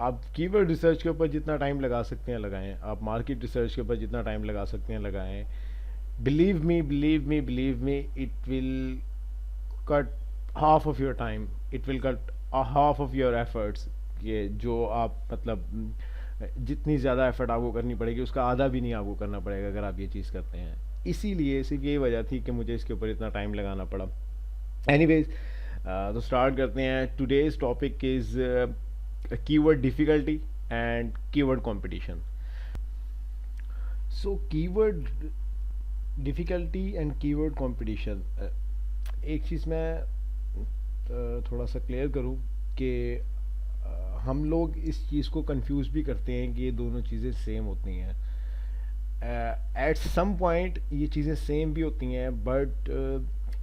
आप keyword research के ऊपर जितना टाइम लगा सकते हैं लगाएं, आप मार्केट रिसर्च के ऊपर जितना टाइम लगा सकते हैं लगाएं। Believe me, it will cut half of your time, it will cut half of your efforts. ये जो आप मतलब जितनी ज़्यादा एफर्ट आपको करनी पड़ेगी उसका आधा भी नहीं आपको करना पड़ेगा अगर आप ये चीज़ करते हैं। इसीलिए सिर्फ यही वजह थी कि मुझे इसके ऊपर इतना टाइम लगाना पड़ा। एनीवेज, तो स्टार्ट करते हैं। Today's topic is keyword difficulty and keyword competition. So keyword difficulty and keyword competition, एक चीज़ मैं थोड़ा सा क्लियर करूं कि हम लोग इस चीज़ को कंफ्यूज भी करते हैं कि ये दोनों चीज़ें सेम होती हैं। एट सम पॉइंट ये चीज़ें सेम भी होती हैं, बट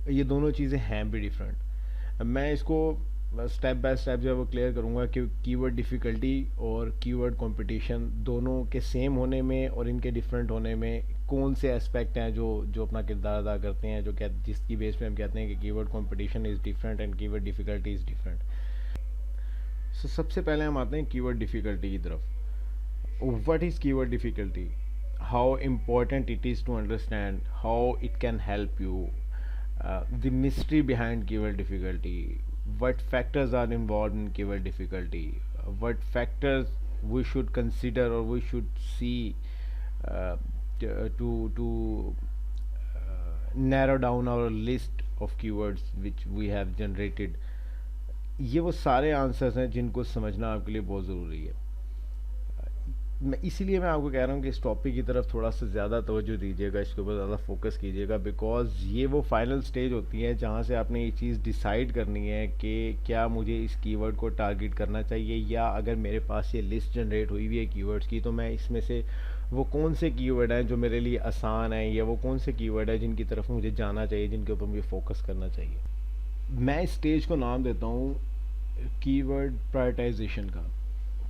ये दोनों चीज़ें हैं भी डिफरेंट। मैं इसको स्टेप बाय स्टेप जो है वो क्लियर करूँगा कि कीवर्ड डिफ़िकल्टी और कीवर्ड कंपटीशन दोनों के सेम होने में और इनके डिफरेंट होने में कौन से एस्पेक्ट हैं जो जो अपना किरदार अदा करते हैं, जो जिसकी बेस पे हम कहते हैं कि keyword competition is different and keyword difficulty is different. So सबसे पहले हम आते हैं कीवर्ड डिफ़िकल्टी की तरफ। What is keyword difficulty? How important it is to understand, how it can help you, the mystery behind keyword difficulty, what factors are involved in keyword difficulty, what factors we should consider or we should see uh, to narrow down our list of keywords which we have generated। ये वो सारे answers हैं जिनको समझना आपके लिए बहुत ज़रूरी है। इसीलिए मैं आपको कह रहा हूँ कि इस टॉपिक की तरफ थोड़ा सा ज़्यादा तवज्जो दीजिएगा, इसके ऊपर ज़्यादा फोकस कीजिएगा, बिकॉज ये वो फाइनल स्टेज होती है जहाँ से आपने ये चीज़ डिसाइड करनी है कि क्या मुझे इस कीवर्ड को टारगेट करना चाहिए, या अगर मेरे पास ये लिस्ट जनरेट हुई हुई है कीवर्ड्स की तो मैं इसमें से वो कौन से कीवर्ड हैं जो मेरे लिए आसान हैं, या वो कौन से कीवर्ड हैं जिनकी तरफ मुझे जाना चाहिए, जिनके ऊपर मुझे फोकस करना चाहिए। मैं इस स्टेज को नाम देता हूँ कीवर्ड प्रायोरिटाइजेशन का।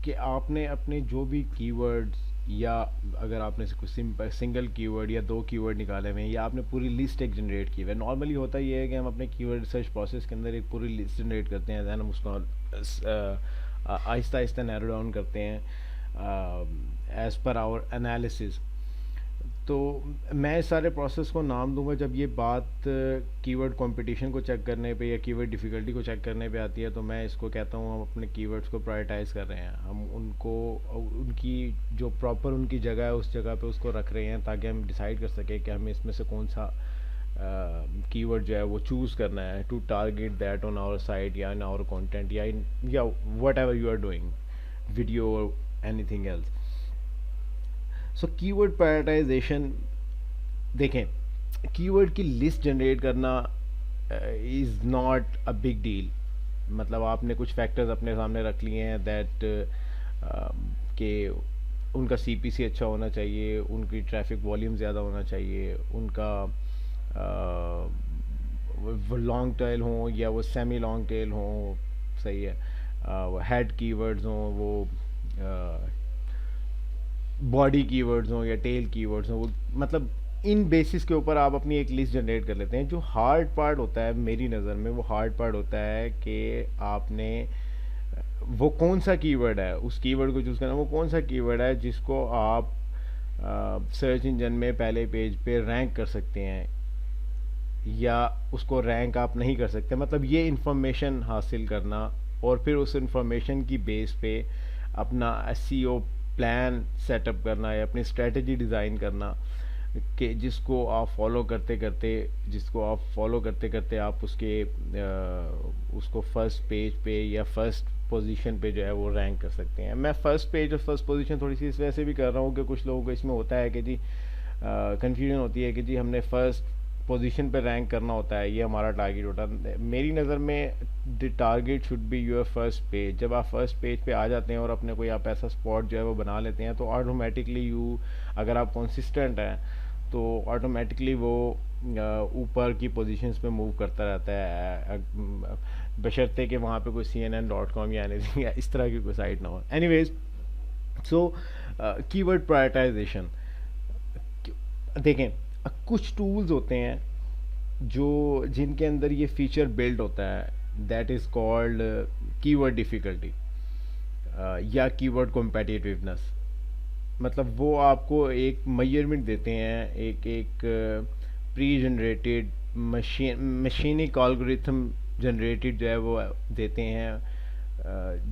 कि आपने अपने जो भी कीवर्ड्स, या अगर आपने से कुछ सिंगल कीवर्ड या दो कीवर्ड निकाले हुए हैं, या आपने पूरी लिस्ट एक जनरेट की हुई है। नॉर्मली होता ये है कि हम अपने कीवर्ड रिसर्च प्रोसेस के अंदर एक पूरी लिस्ट जनरेट करते हैं, दैन हम उसको आहिस्ता आहिस्ता नैरो डाउन करते हैं एज़ पर आवर एनालिसिस। तो मैं इस सारे प्रोसेस को नाम दूंगा जब ये बात कीवर्ड कंपटीशन को चेक करने पे या कीवर्ड डिफ़िकल्टी को चेक करने पे आती है, तो मैं इसको कहता हूँ हम अपने कीवर्ड्स को प्रायोरिटाइज़ कर रहे हैं। हम उनको उनकी जो प्रॉपर उनकी जगह है उस जगह पे उसको रख रहे हैं, ताकि हम डिसाइड कर सकें कि हमें इसमें से कौन सा कीवर्ड जो है वो चूज़ करना है to target that on our site या इन आवर कंटेंट या whatever you are doing, video और anything else. So keyword prioritization, देखें, कीवर्ड की लिस्ट जनरेट करना is not a big deal. मतलब आपने कुछ फैक्टर्स अपने सामने रख लिए हैं दैट कि उनका सीपीसी अच्छा होना चाहिए, उनकी ट्रैफिक वॉल्यूम ज़्यादा होना चाहिए, उनका वो लॉन्ग टेल हो या वो सेमी लॉन्ग टेल हो, सही है, वो हेड कीवर्ड्स हों, वो बॉडी कीवर्ड्स हों या टेल कीवर्ड्स हों, वो मतलब इन बेसिस के ऊपर आप अपनी एक लिस्ट जनरेट कर लेते हैं। जो हार्ड पार्ट होता है मेरी नज़र में, वो हार्ड पार्ट होता है कि आपने वो कौन सा कीवर्ड है, उस कीवर्ड को चूज़ करना, वो कौन सा कीवर्ड है जिसको आप सर्च इंजन में पहले पेज पे रैंक कर सकते हैं, या उसको रैंक आप नहीं कर सकते। मतलब ये इंफॉर्मेशन हासिल करना और फिर उस इंफॉर्मेशन की बेस पे अपना एसईओ प्लान सेटअप करना या अपनी स्ट्रेटजी डिज़ाइन करना, कि जिसको आप फॉलो करते करते आप उसको फर्स्ट पेज पे या फर्स्ट पोजीशन पे जो है वो रैंक कर सकते हैं। मैं फर्स्ट पेज और फर्स्ट पोजीशन थोड़ी सी इस वजह से भी कर रहा हूँ कि कुछ लोगों को इसमें होता है कि जी कंफ्यूजन होती है कि जी हमने फर्स्ट पोजीशन पे रैंक करना होता है, ये हमारा टारगेट होता है। मेरी नज़र में the target should be your first page. जब आप फर्स्ट पेज पे आ जाते हैं और अपने कोई आप ऐसा स्पॉट जो है वो बना लेते हैं, तो ऑटोमेटिकली अगर आप कंसिस्टेंट हैं तो ऑटोमेटिकली वो ऊपर की पोजीशंस पे मूव करता रहता है, बशर्ते कि वहाँ पे कोई CNN.com या एनीथिंग या इस तरह की कोई साइट ना हो। एनीवेज, सो कीवर्ड प्रायोरिटाइजेशन, देखें, कुछ टूल्स होते हैं जिनके अंदर ये फीचर बिल्ड होता है, that is called keyword difficulty. या कीवर्ड कॉम्पिटिटिवनेस। मतलब वो आपको एक मेजरमेंट देते हैं, एक एक प्री जनरेटेड मशीनिक एल्गोरिथम जनरेटेड जो है वो देते हैं,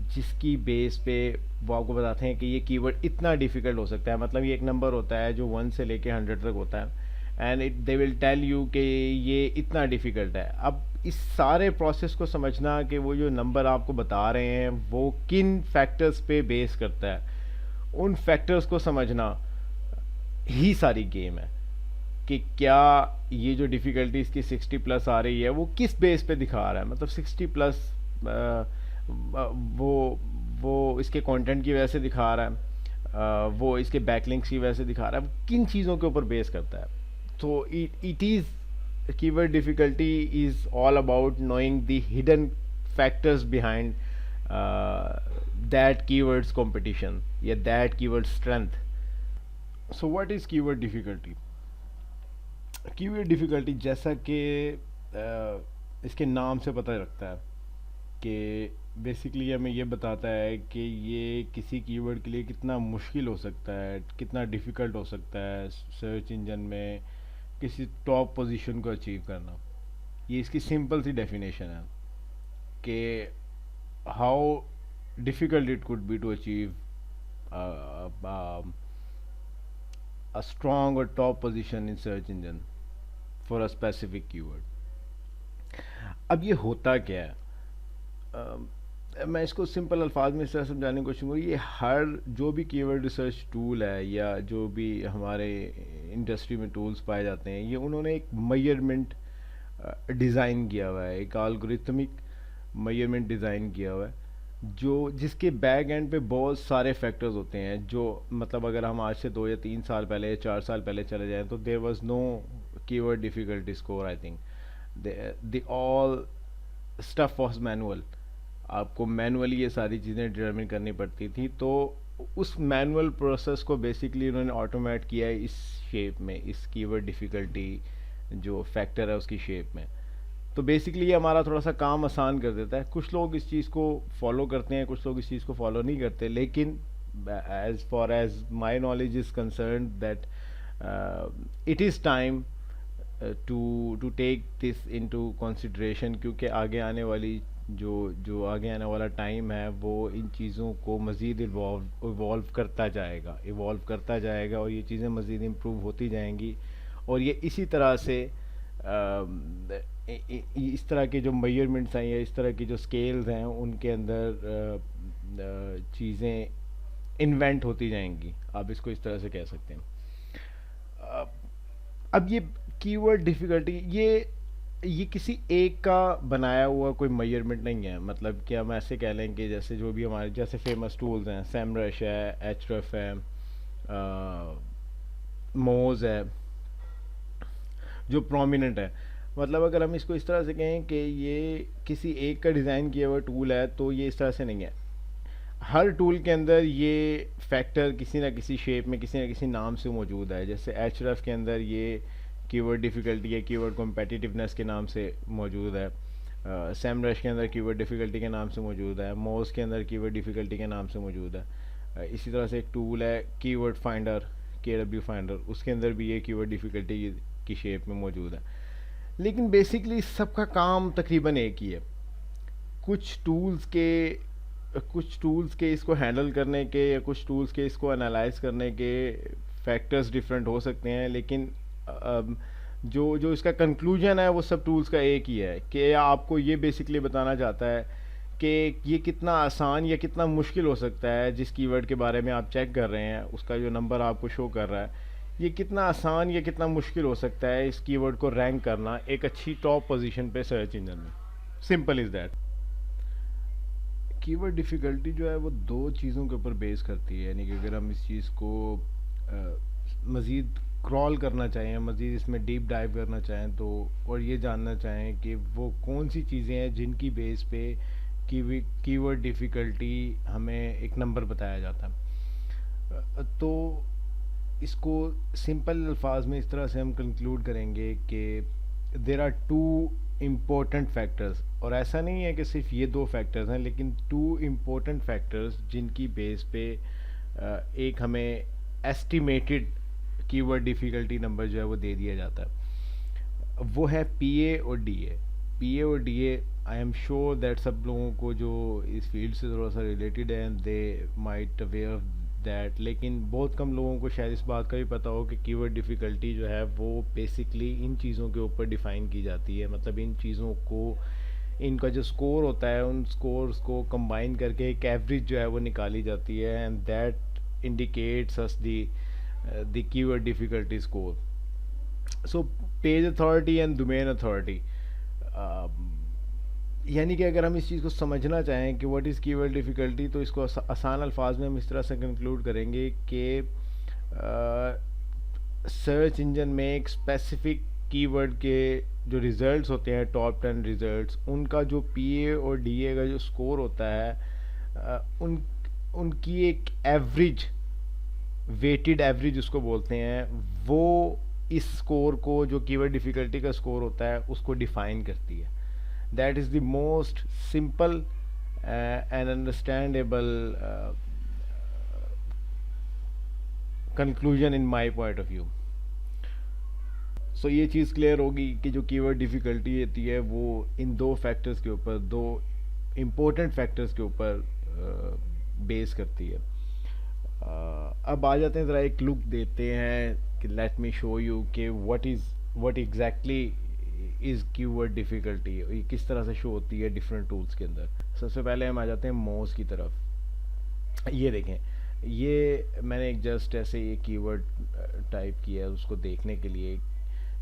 जिसकी बेस पे वो आपको बताते हैं कि ये कीवर्ड इतना डिफ़िकल्ट हो सकता है। मतलब ये एक नंबर होता है जो 1 से लेके 100 तक होता है, and it they will tell you कि ये इतना डिफ़िकल्ट है। अब इस सारे प्रोसेस को समझना कि वो जो नंबर आपको बता रहे हैं वो किन फैक्टर्स पे बेस करता है, उन फैक्टर्स को समझना ही सारी गेम है। कि क्या ये जो डिफ़िकल्टी इसकी 60 प्लस आ रही है वो किस बेस पे दिखा रहा है। मतलब 60 प्लस वो इसके कंटेंट की वजह से दिखा रहा है, वो इसके बैकलिंक्स की वजह से दिखा रहा है, किन चीज़ों के ऊपर बेस करता है। तो it is keyword difficulty is all about knowing the hidden factors behind that keywords competition या that keyword strength. So what is keyword difficulty? Keyword difficulty जैसा कि इसके नाम से पता लगता है कि बेसिकली हमें ये बताता है कि ये किसी कीवर्ड के लिए कितना मुश्किल हो सकता है, कितना डिफ़िकल्ट हो सकता है सर्च इंजन में किसी टॉप पोजीशन को अचीव करना। ये इसकी सिंपल सी डेफिनेशन है कि how difficult it could be to achieve a strong or top position in search engine for a specific keyword. अब ये होता क्या है? मैं इसको सिंपल अल्फाज में इस तरह समझाने की कोशिश करूँ। ये हर जो भी कीवर्ड रिसर्च टूल है या जो भी हमारे इंडस्ट्री में टूल्स पाए जाते हैं, ये उन्होंने एक मेजरमेंट डिज़ाइन किया हुआ है, एक एल्गोरिथमिक मेजरमेंट डिज़ाइन किया हुआ है, जो जिसके बैक एंड पे बहुत सारे फैक्टर्स होते हैं। जो मतलब अगर हम आज से 2 या 3 साल पहले या 4 साल पहले चले जाएं तो there was no keyword difficulty score. I think the all stuff was manual. आपको मैनुअली ये सारी चीज़ें डिटरमिन करनी पड़ती थी। तो उस मैनुअल प्रोसेस को बेसिकली उन्होंने ऑटोमेट किया है इस शेप में, इस कीवर्ड डिफ़िकल्टी जो फैक्टर है उसकी शेप में। तो बेसिकली ये हमारा थोड़ा सा काम आसान कर देता है। कुछ लोग इस चीज़ को फॉलो करते हैं, कुछ लोग इस चीज़ को फॉलो नहीं करते, लेकिन as far as my knowledge is concern that it is time to take this into consideration, क्योंकि आगे आने वाली जो आगे आने वाला टाइम है वो इन चीज़ों को मज़ीद इवॉल्व करता जाएगा और ये चीज़ें मज़ीद इम्प्रूव होती जाएंगी। और ये इसी तरह से इस तरह के जो मेजरमेंट्स हैं या इस तरह की जो स्केल्स हैं उनके अंदर चीज़ें इन्वेंट होती जाएंगी, आप इसको इस तरह से कह सकते हैं। अब ये कीवर्ड डिफ़िकल्टी ये किसी एक का बनाया हुआ कोई मेजरमेंट नहीं है। मतलब कि हम ऐसे कह लें कि जैसे जो भी हमारे जैसे फेमस टूल्स हैं, सेमरश है, एचरफ है, मोज है, जो प्रोमिनेंट है। मतलब अगर हम इसको इस तरह से कहें कि ये किसी एक का डिज़ाइन किया हुआ टूल है तो ये इस तरह से नहीं है। हर टूल के अंदर ये फैक्टर किसी ना किसी शेप में, किसी ना किसी नाम से मौजूद है। जैसे एचरफ के अंदर ये कीवर्ड डिफ़िकल्टी या कीवर्ड कॉम्पिटिटिवनेस के नाम से मौजूद है, सेमरश के अंदर कीवर्ड डिफ़िकल्टी के नाम से मौजूद है, मोज के अंदर कीवर्ड डिफ़िकल्टी के नाम से मौजूद है। इसी तरह से एक टूल है कीवर्ड फाइंडर, KW फाइंडर, उसके अंदर भी ये कीवर्ड डिफ़िकल्टी की शेप में मौजूद है। लेकिन बेसिकली सबका काम तकरीबन एक ही है। कुछ टूल्स के इसको हैंडल करने के या कुछ टूल्स के इसको एनालाइज करने के फैक्टर्स डिफरेंट हो सकते हैं, लेकिन जो जो इसका कंक्लूजन है वो सब टूल्स का एक ही है कि आपको ये बेसिकली बताना चाहता है कि ये कितना आसान या कितना मुश्किल हो सकता है। जिस कीवर्ड के बारे में आप चेक कर रहे हैं उसका जो नंबर आपको शो कर रहा है, ये कितना आसान या कितना मुश्किल हो सकता है इस कीवर्ड को रैंक करना एक अच्छी टॉप पोजीशन पे सर्च इंजन में। Simple is that. Keyword difficulty जो है वो दो चीज़ों के ऊपर बेस करती है। यानी कि अगर हम इस चीज़ को मज़ीद क्रॉल करना चाहें, मज़ीद इसमें डीप डाइव करना चाहें तो, और ये जानना चाहें कि वो कौन सी चीज़ें हैं जिनकी बेस पे कीवर्ड डिफ़िकल्टी हमें एक नंबर बताया जाता है, तो इसको सिंपल अल्फाज में इस तरह से हम कंक्लूड करेंगे कि there are two important factors, और ऐसा नहीं है कि सिर्फ ये दो फैक्टर्स हैं, लेकिन टू इम्पोर्टेंट फैक्टर्स जिनकी बेस पे एक हमें एस्टिमेटेड कीवर्ड डिफ़िकल्टी नंबर जो है वो दे दिया जाता है। वो है पीए और डीए। पीए और DA, I am sure that सब लोगों को जो इस फील्ड से थोड़ा सा रिलेटेड है they might aware of that, लेकिन बहुत कम लोगों को शायद इस बात का भी पता हो कि कीवर्ड डिफ़िकल्टी जो है वो बेसिकली इन चीज़ों के ऊपर डिफ़ाइन की जाती है। मतलब इन चीज़ों को, इनका जो स्कोर होता है उन स्कोर्स को कंबाइन करके एक एवरेज जो है वो निकाली जाती है, and that indicates us the keyword difficulty score. So page authority and domain authority, यानी कि अगर हम इस चीज़ को समझना चाहें कि व्हाट इज़ कीवर्ड डिफ़िकल्टी, तो इसको आसान अल्फाज में हम इस तरह से कंक्लूड करेंगे कि सर्च इंजन में एक स्पेसिफिक कीवर्ड के जो रिज़ल्ट्स होते हैं, टॉप 10 रिज़ल्ट्स, उनका जो पीए और डीए का जो स्कोर होता है, उनकी एक एवरेज, वेटेड एवरेज उसको बोलते हैं, वो इस स्कोर को, जो कीवर्ड डिफ़िकल्टी का स्कोर होता है, उसको डिफ़ाइन करती है। That is the most simple and understandable conclusion in my point of view. So ये चीज़ क्लियर होगी कि जो कीवर्ड डिफ़िकल्टी होती है वो इन दो फैक्टर्स के ऊपर, दो इम्पोर्टेंट फैक्टर्स के ऊपर बेस करती है। अब आ जाते हैं, ज़रा एक लुक देते हैं कि लेट मी शो यू कि what exactly is keyword difficulty, ये किस तरह से शो होती है डिफरेंट टूल्स के अंदर। सबसे पहले हम आ जाते हैं मोज की तरफ। ये देखें, ये मैंने एक जस्ट ऐसे ये कीवर्ड टाइप किया है उसको देखने के लिए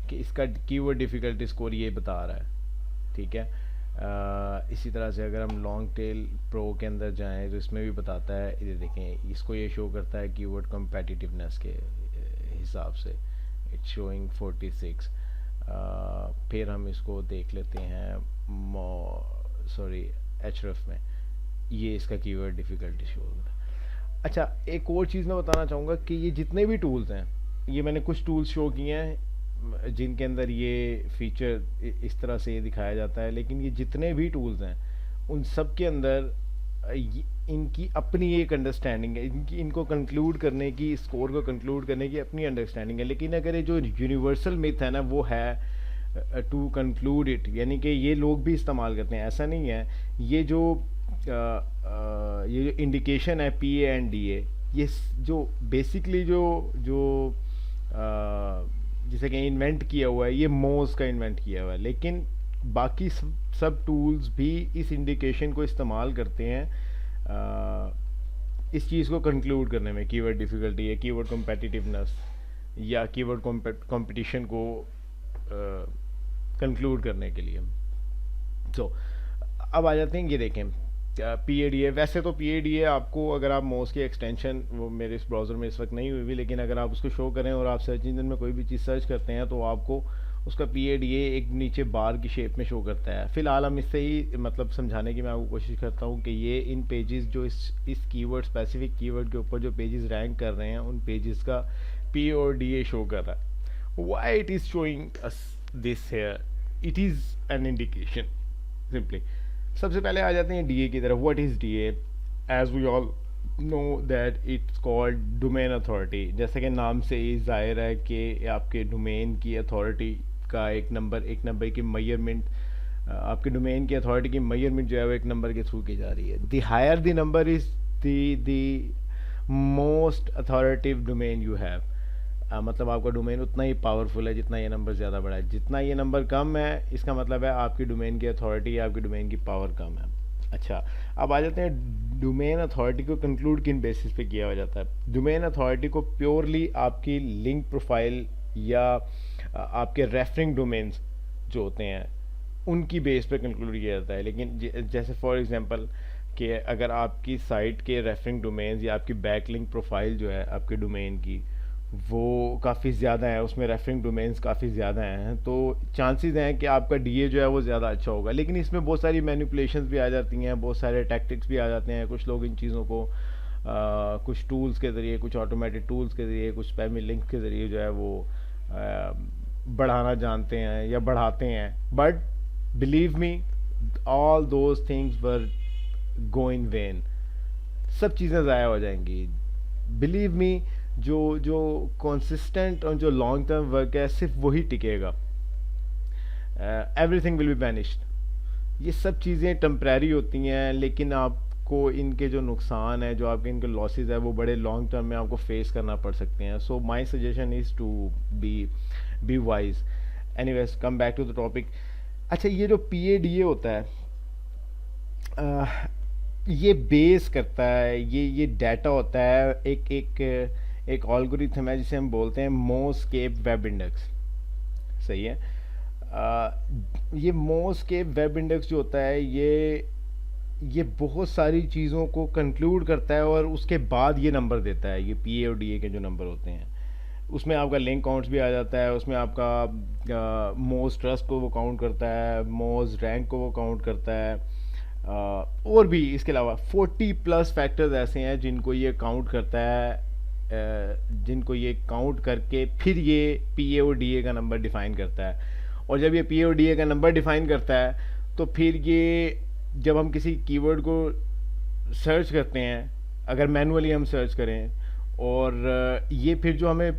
कि इसका कीवर्ड डिफ़िकल्टी स्कोर ये बता रहा है, ठीक है। इसी तरह से अगर हम लॉन्ग टेल प्रो के अंदर जाएं तो इसमें भी बताता है, ये देखें, इसको ये शो करता है कीवर्ड कम्पेटिटिवनेस के हिसाब से, इट्स शोइंग 46। फिर हम इसको देख लेते हैं एचरफ में, ये इसका कीवर्ड डिफ़िकल्टी शो होता है। अच्छा, एक और चीज़ मैं बताना चाहूँगा कि ये जितने भी टूल्स हैं, ये मैंने कुछ टूल्स शो किए हैं जिनके अंदर ये फीचर इस तरह से ये दिखाया जाता है, लेकिन ये जितने भी टूल्स हैं उन सब के अंदर इनकी अपनी एक अंडरस्टैंडिंग है, इनको कंक्लूड करने की, स्कोर को कंक्लूड करने की अपनी अंडरस्टैंडिंग है। लेकिन अगर ये जो यूनिवर्सल मिथ है ना, वो है टू कंक्लूड इट, यानी कि ये लोग भी इस्तेमाल करते हैं, ऐसा नहीं है। ये जो इंडिकेशन है P A and D A, ये जो बेसिकली जो जो जिसे कि इन्वेंट किया हुआ है, ये मोज का इन्वेंट किया हुआ है, लेकिन बाकी सब टूल्स भी इस इंडिकेशन को इस्तेमाल करते हैं इस चीज़ को कंक्लूड करने में, कीवर्ड डिफ़िकल्टी है, कीवर्ड कॉम्पिटिटिवनेस या कीवर्ड कंपटीशन को कंक्लूड करने के लिए। तो अब आ जाते हैं, ये देखें पी ए डी ए। वैसे तो पी ए डी ए आपको, अगर आप मोज की एक्सटेंशन, वो मेरे इस ब्राउज़र में इस वक्त नहीं हुई, लेकिन अगर आप उसको शो करें और आप सर्च इंजन में कोई भी चीज़ सर्च करते हैं तो आपको उसका पी ए डी ए एक नीचे बार की शेप में शो करता है। फ़िलहाल हम इससे ही मतलब समझाने की मैं आपको कोशिश करता हूँ कि ये इन पेजेस जो इस कीवर्ड, स्पेसिफिक कीवर्ड के ऊपर जो पेजेस रैंक कर रहे हैं, उन पेजेस का पी और डी ए शो कर रहा है। Why it is showing us this here, it is an indication simply. सबसे पहले आ जाते हैं डीए की तरफ। What is DA? As we all know that it's called domain authority. जैसे कि नाम से ही जाहिर है कि आपके डोमेन की अथॉरिटी का एक नंबर की मेजरमेंट, आपके डोमेन की अथॉरिटी की मेजरमेंट जो है वो एक नंबर के थ्रू की जा रही है। The higher the number is the most authoritative domain you have. मतलब आपका डोमेन उतना ही पावरफुल है जितना ये नंबर ज़्यादा बड़ा है। जितना ये नंबर कम है, इसका मतलब है आपकी डोमेन की अथॉरिटी या आपकी डोमेन की पावर कम है। अच्छा, अब आ जाते हैं डोमेन अथॉरिटी को कंक्लूड किन बेसिस पे किया जाता है। डोमेन अथॉरिटी को प्योरली आपकी लिंक प्रोफाइल या आपके रेफरिंग डोमेन्स जो होते हैं उनकी बेस पे कंक्लूड किया जाता है। लेकिन जैसे फॉर एग्जांपल कि अगर आपकी साइट के रेफरिंग डोमेन्स या आपकी बैकलिंक प्रोफाइल जो है आपके डोमेन की, वो काफ़ी ज़्यादा है, उसमें रेफरिंग डोमेन्स काफ़ी ज़्यादा हैं, तो चांसेस हैं कि आपका डीए जो है वो ज़्यादा अच्छा होगा। लेकिन इसमें बहुत सारी मैनिपुलेशंस भी आ जाती हैं, बहुत सारे टैक्टिक्स भी आ जाते हैं। कुछ लोग इन चीज़ों को कुछ टूल्स के ज़रिए, कुछ ऑटोमेटेड टूल्स के ज़रिए, कुछ स्पैमी लिंक के ज़रिए जो है वो बढ़ाना जानते हैं या बढ़ाते हैं। But believe me, all those things were go in when. सब चीज़ें ज़ाया हो जाएंगी। बिलीव मी, जो जो कंसिस्टेंट और जो लॉन्ग टर्म वर्क है सिर्फ वही टिकेगा। Everything will be banished. ये सब चीज़ें टेम्परेरी होती हैं, लेकिन आपको इनके जो नुकसान है, जो आपके इनके लॉसेस है, वो बड़े लॉन्ग टर्म में आपको फेस करना पड़ सकते हैं। So my suggestion is to be wise. Anyways, come back to the topic. अच्छा, ये जो PADA होता है, ये बेस करता है, ये डाटा होता है, एक एल्गोरिथम है जिसे हम बोलते हैं मोस्केप वेब इंडेक्स। सही है। ये मोस्केप वेब इंडेक्स जो होता है, ये बहुत सारी चीज़ों को कंक्लूड करता है और उसके बाद ये नंबर देता है। ये PA और DA के जो नंबर होते हैं, उसमें आपका लिंक काउंट्स भी आ जाता है, उसमें आपका मोस्ट ट्रस्ट को वो काउंट करता है, मोस्ट रैंक को वो काउंट करता है, और भी इसके अलावा 40+ फैक्टर्स ऐसे हैं जिनको ये काउंट करता है, जिनको ये काउंट करके फिर ये PA और DA का नंबर डिफाइन करता है। और जब ये PA और DA का नंबर डिफाइन करता है, तो फिर ये जब हम किसी कीवर्ड को सर्च करते हैं, अगर मैनुअली हम सर्च करें, और ये फिर जो हमें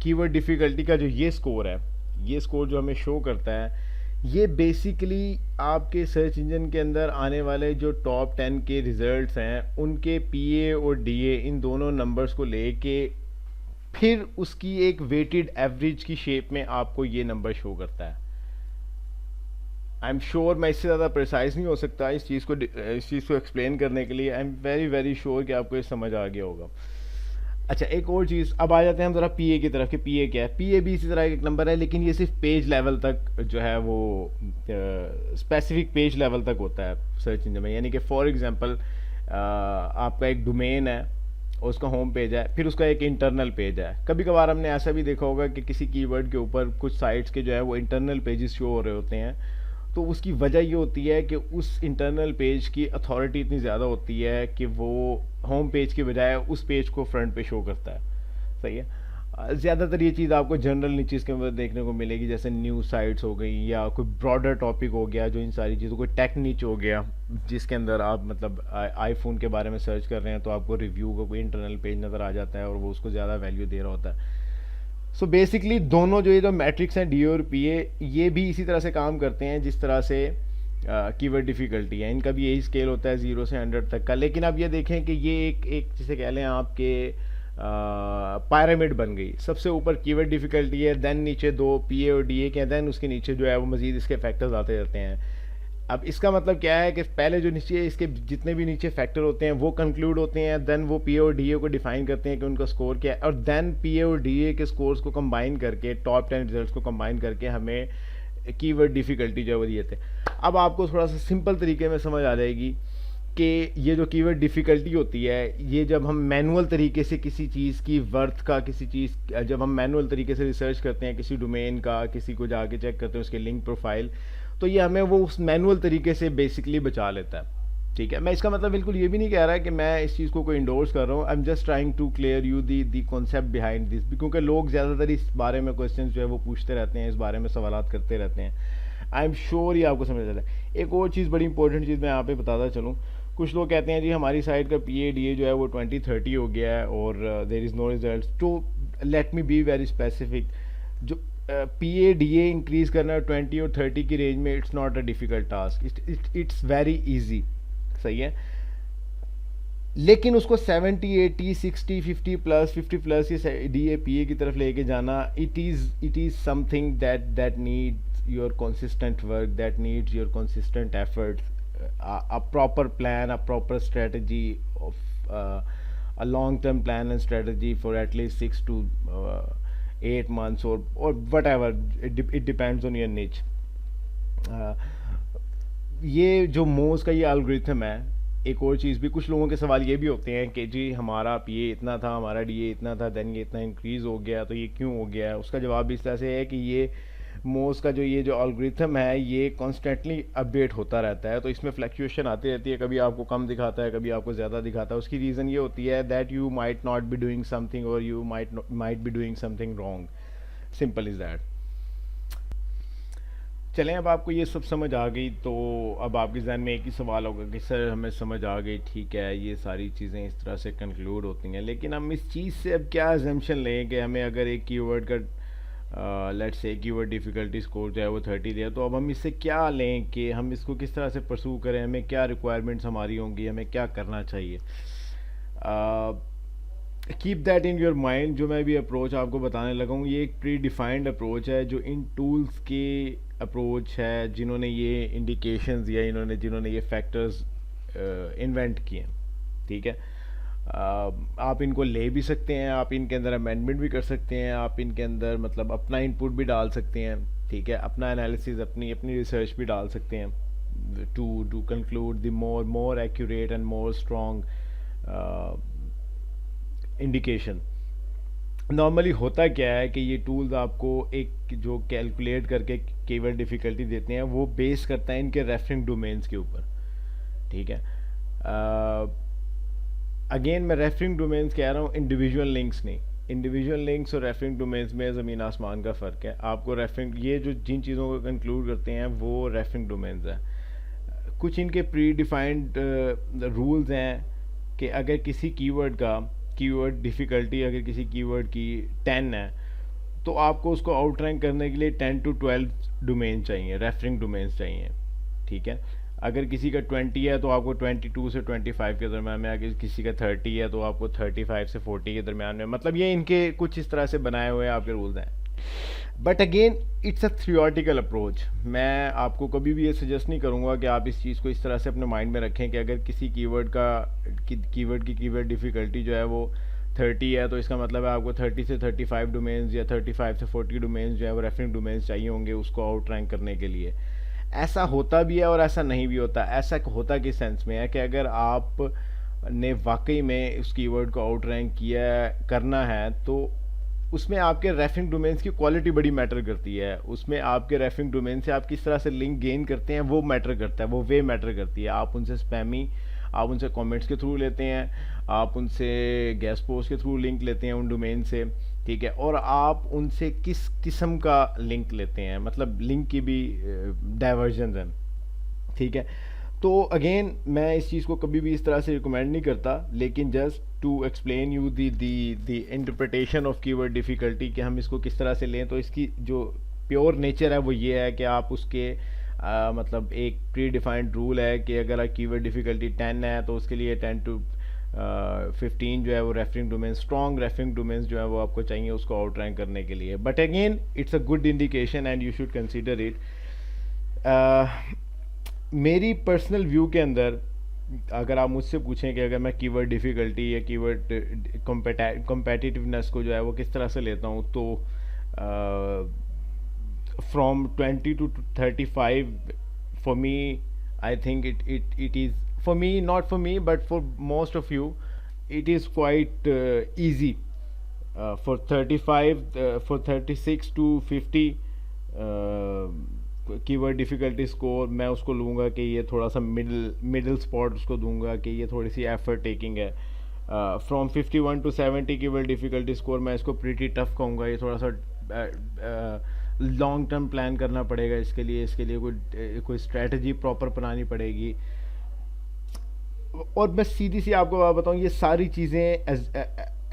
कीवर्ड डिफ़िकल्टी का जो ये स्कोर है, ये स्कोर जो हमें शो करता है, ये बेसिकली आपके सर्च इंजन के अंदर आने वाले जो टॉप 10 के रिजल्ट्स हैं, उनके PA और DA इन दोनों नंबर्स को लेके फिर उसकी एक वेटेड एवरेज की शेप में आपको ये नंबर शो करता है। आई एम श्योर मैं इससे ज़्यादा प्रिसाइज नहीं हो सकता इस चीज़ को एक्सप्लेन करने के लिए। I am very very sure कि आपको ये समझ आ गया होगा। अच्छा, एक और चीज़, अब आ जाते हैं हम ज़रा PA की तरफ कि PA क्या है। PA भी इसी तरह एक नंबर है, लेकिन ये सिर्फ पेज लेवल तक जो है वो स्पेसिफिक पेज लेवल तक होता है सर्च इंजन में। यानी कि फॉर एग्जांपल आपका एक डोमेन है, उसका होम पेज है, फिर उसका एक इंटरनल पेज है। कभी कभार हमने ऐसा भी देखा होगा कि किसी कीवर्ड के ऊपर कुछ साइट्स के जो है वो इंटरनल पेजेस शो हो रहे होते हैं, तो उसकी वजह ये होती है कि उस इंटरनल पेज की अथॉरिटी इतनी ज़्यादा होती है कि वो होम पेज के बजाय उस पेज को फ्रंट पे शो करता है। सही है। ज़्यादातर ये चीज़ आपको जनरल नीचेस के अंदर देखने को मिलेगी, जैसे न्यूज़ साइट्स हो गई, या कोई ब्रॉडर टॉपिक हो गया, जो इन सारी चीज़ों को टेक नीच हो गया, जिसके अंदर आप मतलब आईफोन के बारे में सर्च कर रहे हैं, तो आपको रिव्यू का कोई इंटरनल पेज नज़र आ जाता है और वो उसको ज़्यादा वैल्यू दे रहा होता है। सो बेसिकली दोनों जो ये जो मैट्रिक्स हैं, DA और PA, ये भी इसी तरह से काम करते हैं जिस तरह से कीवर्ड डिफ़िकल्टी है। इनका भी यही स्केल होता है 0 से 100 तक का। लेकिन अब ये देखें कि ये एक जिसे कह लें आपके पायरामिड बन गई। सबसे ऊपर कीवर्ड डिफ़िकल्टी है, देन नीचे 2 PA और DA के, देन उसके नीचे जो है वो मज़ीद इसके फैक्टर्स आते रहते हैं। अब इसका मतलब क्या है कि पहले जो नीचे इसके जितने भी नीचे फैक्टर होते हैं वो कंक्लूड होते हैं, देन वो PA और DA को डिफाइन करते हैं कि उनका स्कोर क्या है, और देन PA और DA के स्कोर्स को कंबाइन करके, टॉप 10 रिजल्ट्स को कंबाइन करके हमें कीवर्ड डिफ़िकल्टी जो है वो दिए थे। अब आपको थोड़ा सा सिंपल तरीके में समझ आ जाएगी कि ये जो कीवर्ड डिफ़िकल्टी होती है, ये जब हम मैनुअल तरीके से किसी चीज़ की वर्थ का, किसी चीज़ जब हम मैनुअल तरीके से रिसर्च करते हैं किसी डोमेन का, किसी को जाके चेक करते हैं उसके लिंक प्रोफाइल, तो ये हमें वो उस मैनुअल तरीके से बेसिकली बचा लेता है। ठीक है, मैं इसका मतलब बिल्कुल ये भी नहीं कह रहा कि मैं इस चीज़ को कोई इंडोर्स कर रहा हूँ। I am just trying to clear you the concept behind this, क्योंकि लोग ज़्यादातर इस बारे में क्वेश्चन जो है वो पूछते रहते हैं, इस बारे में सवालात करते रहते हैं। आई एम श्योर ये आपको समझ आता है। एक और चीज़, बड़ी इंपॉर्टेंट चीज़ मैं यहाँ पे बताता चलूँ। कुछ लोग कहते हैं जी हमारी साइट का PA/DA जो है वो 20-30 हो गया है और देयर इज़ नो रिजल्ट। तो let me be very specific. जो PA/DA इंक्रीज़ करना 20 और 30 की रेंज में, it's not a difficult task, it's very easy. सही है। लेकिन उसको 70, 80, 60, 50+, ये DA PA की तरफ लेके जाना, it is something that needs your consistent work, that needs your consistent efforts, a proper plan, a proper strategy of a long term plan and strategy for at least 6 to 8 months or whatever. It depends on your niche. ये जो मोज का ये algorithm है, एक और चीज़ भी, कुछ लोगों के सवाल ये भी होते हैं कि जी हमारा PA इतना था, हमारा DA इतना था, देन ये इतना इंक्रीज़ हो गया, तो ये क्यों हो गया है। उसका जवाब इस तरह से है कि ये मोज का ये जो एल्गोरिथम है, ये कॉन्स्टेंटली अपडेट होता रहता है, तो इसमें फ्लक्चुएशन आती रहती है, कभी आपको कम दिखाता है, कभी आपको ज़्यादा दिखाता है। उसकी रीज़न ये होती है that you might not be doing something और you might be doing something wrong. Simple is that. चलें, अब आपको ये सब समझ आ गई तो अब आपके जहन में एक ही सवाल होगा कि सर हमें समझ आ गई, ठीक है, ये सारी चीज़ें इस तरह से कंक्लूड होती हैं, लेकिन हम इस चीज़ से अब क्या अजम्पशन लें कि हमें अगर एक कीवर्ड का let's say keyword difficulty score जो है वो 30 दिया, तो अब हम इससे क्या लें कि हम इसको किस तरह से परसू करें, हमें क्या रिक्वायरमेंट्स हमारी होंगी, हमें क्या करना चाहिए। Keep that in your mind. जो मैं भी अप्रोच आपको बताने लगा हूँ ये एक प्री डिफाइंड अप्रोच है, जो इन टूल्स की अप्रोच है जिन्होंने ये इंडिकेशंस या जिन्होंने ये फैक्टर्स इन्वेंट किए हैं, ठीक है। आप इनको ले भी सकते हैं, आप इनके अंदर अमेंडमेंट भी कर सकते हैं, आप इनके अंदर मतलब अपना इनपुट भी डाल सकते हैं, ठीक है, अपना एनालिसिस, अपनी अपनी रिसर्च भी डाल सकते हैं to conclude the more accurate and more strong indication. Normally होता क्या है कि ये टूल्स आपको एक जो कैलकुलेट करके कीवर्ड डिफ़िकल्टी देते हैं वो बेस करता है इनके रेफरिंग डोमेन्स के ऊपर, ठीक है। अगेन मैं रेफरिंग डोमेन्स कह रहा हूँ, इंडिविजुअल लिंक्स नहीं। इंडिविजुअल लिंक्स और रेफरिंग डोमेन्स में ज़मीन आसमान का फ़र्क है। आपको रेफरिंग, ये जो जिन चीज़ों को कंक्लूड करते हैं वो रेफरिंग डोमेन्स हैं। कुछ इनके प्री डिफाइंड रूल्स हैं कि अगर किसी कीवर्ड का कीवर्ड डिफ़िकल्टी अगर किसी कीवर्ड की 10 है तो आपको उसको आउट रैंक करने के लिए 10 to 12 डोमेन चाहिए, रेफरिंग डोमेन्स चाहिए, ठीक है। अगर किसी का 20 है तो आपको 22 से 25 के दरम्यान में, अगर किसी का 30 है तो आपको 35 से 40 के दरम्यान में, मतलब ये इनके कुछ इस तरह से बनाए हुए आपके रूल्स हैं। But again it's a theoretical approach. मैं आपको कभी भी ये सजेस्ट नहीं करूँगा कि आप इस चीज़ को इस तरह से अपने माइंड में रखें कि अगर किसी कीवर्ड की कीवर्ड डिफ़िकल्टी जो है वो 30 है तो इसका मतलब है आपको 30 से 35 डोमेन्स या 35 से 40 डोमेन्स जो है वो रेफरिंग डोमेन्स चाहिए होंगे उसको आउट रैंक करने के लिए। ऐसा होता भी है और ऐसा नहीं भी होता। ऐसा होता किस सेंस में है कि अगर आप ने वाकई में उस कीवर्ड को आउट रैंक किया करना है तो उसमें आपके रेफरिंग डोमेन्स की क्वालिटी बड़ी मैटर करती है। उसमें आपके रेफरिंग डोमेन से आप किस तरह से लिंक गेन करते हैं वो मैटर करता है, वो वे मैटर करती है। आप उनसे स्पैमी, आप उनसे कमेंट्स के थ्रू लेते हैं, आप उनसे गेस्ट पोस्ट के थ्रू लिंक लेते हैं उन डोमेन से, ठीक है, और आप उनसे किस किस्म का लिंक लेते हैं, मतलब लिंक की भी डाइवर्जन है, ठीक है। तो अगेन मैं इस चीज़ को कभी भी इस तरह से रिकमेंड नहीं करता, लेकिन just to explain you the interpretation of keyword difficulty कि हम इसको किस तरह से लें। तो इसकी जो प्योर नेचर है वो ये है कि आप उसके मतलब एक प्री डिफाइंड रूल है कि अगर कीवर्ड डिफ़िकल्टी 10 है तो उसके लिए 10 to 15 जो है वो referring domain, strong referring domains जो है वो आपको चाहिए उसको आउट रैंक करने के लिए। But again it's a good indication and you should consider it. मेरी पर्सनल व्यू के अंदर अगर आप मुझसे पूछें कि अगर मैं कीवर्ड डिफ़िकल्टी या कीवर्ड कम्पेटिटिवनेस को जो है वो किस तरह से लेता हूँ, तो from 20 to 35 for me I think it is for me, not for me but for most of you, it is quite easy. For 35 for 36 to 50 keyword difficulty score मैं उसको लूँगा कि ये थोड़ा सा मिडल स्पॉट उसको दूंगा कि ये थोड़ी सी एफर्ट टेकिंग है। From 51 to 70 keyword difficulty score मैं इसको प्रीटी टफ कहूँगा। ये थोड़ा सा लॉन्ग टर्म प्लान करना पड़ेगा इसके लिए कोई स्ट्रेटजी प्रॉपर बनानी पड़ेगी। और मैं सीधी सी आपको बात बताऊँ, ये सारी चीज़ें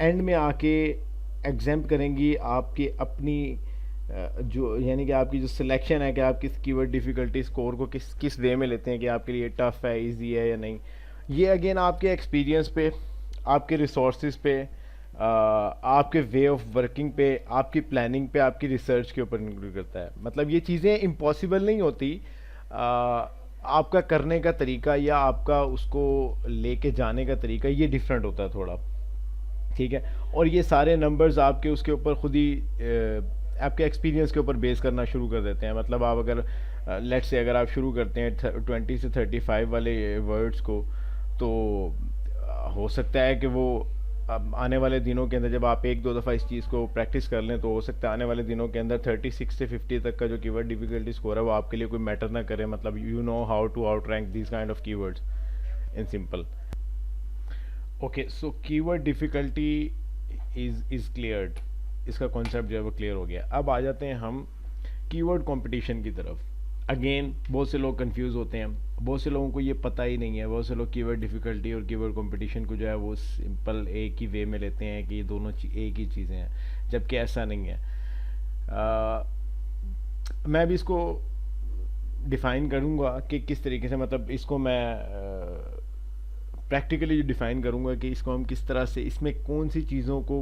एंड में आके एग्जाम्प करेंगी आपकी अपनी जो यानी कि आपकी जो सिलेक्शन है कि आप किस कीवर्ड डिफ़िकल्टी स्कोर को किस वे में लेते हैं कि आपके लिए टफ़ है, इजी है या नहीं। ये अगेन आपके एक्सपीरियंस पे, आपके रिसोर्सेज पे, आपके वे ऑफ वर्किंग पे, आपकी प्लानिंग पे, आपकी रिसर्च के ऊपर निर्भर करता है। मतलब ये चीज़ें इम्पॉसिबल नहीं होती, आपका करने का तरीका या आपका उसको लेके जाने का तरीका ये डिफरेंट होता है थोड़ा, ठीक है। और ये सारे नंबर्स आपके उसके ऊपर खुद ही आपके एक्सपीरियंस के ऊपर बेस करना शुरू कर देते हैं। मतलब आप अगर लेट्स से अगर आप शुरू करते हैं 20 से 35 वाले वर्ड्स को, तो हो सकता है कि वो अब आने वाले दिनों के अंदर जब आप एक दो दफ़ा इस चीज़ को प्रैक्टिस कर लें तो हो सकता है आने वाले दिनों के अंदर 36 से 50 तक का जो कीवर्ड डिफ़िकल्टी स्कोर है वो आपके लिए कोई मैटर ना करे। मतलब you know how to outrank this kind of keywords in simple. Okay, so keyword difficulty is cleared, इसका कॉन्सेप्ट जो है वो क्लियर हो गया। अब आ जाते हैं हम कीवर्ड कंपटीशन की तरफ। अगेन बहुत से लोग कंफ्यूज होते हैं, बहुत से लोगों को ये पता ही नहीं है, बहुत से लोग कीवर्ड डिफ़िकल्टी और कीवर्ड कंपटीशन को जो है वो सिंपल एक ही वे में लेते हैं कि ये दोनों एक ही चीज़ें हैं, जबकि ऐसा नहीं है। अ, मैं भी इसको डिफ़ाइन करूँगा कि किस तरीके से, मतलब इसको मैं प्रैक्टिकली डिफ़ाइन करूँगा कि इसको हम किस तरह से, इसमें कौन सी चीज़ों को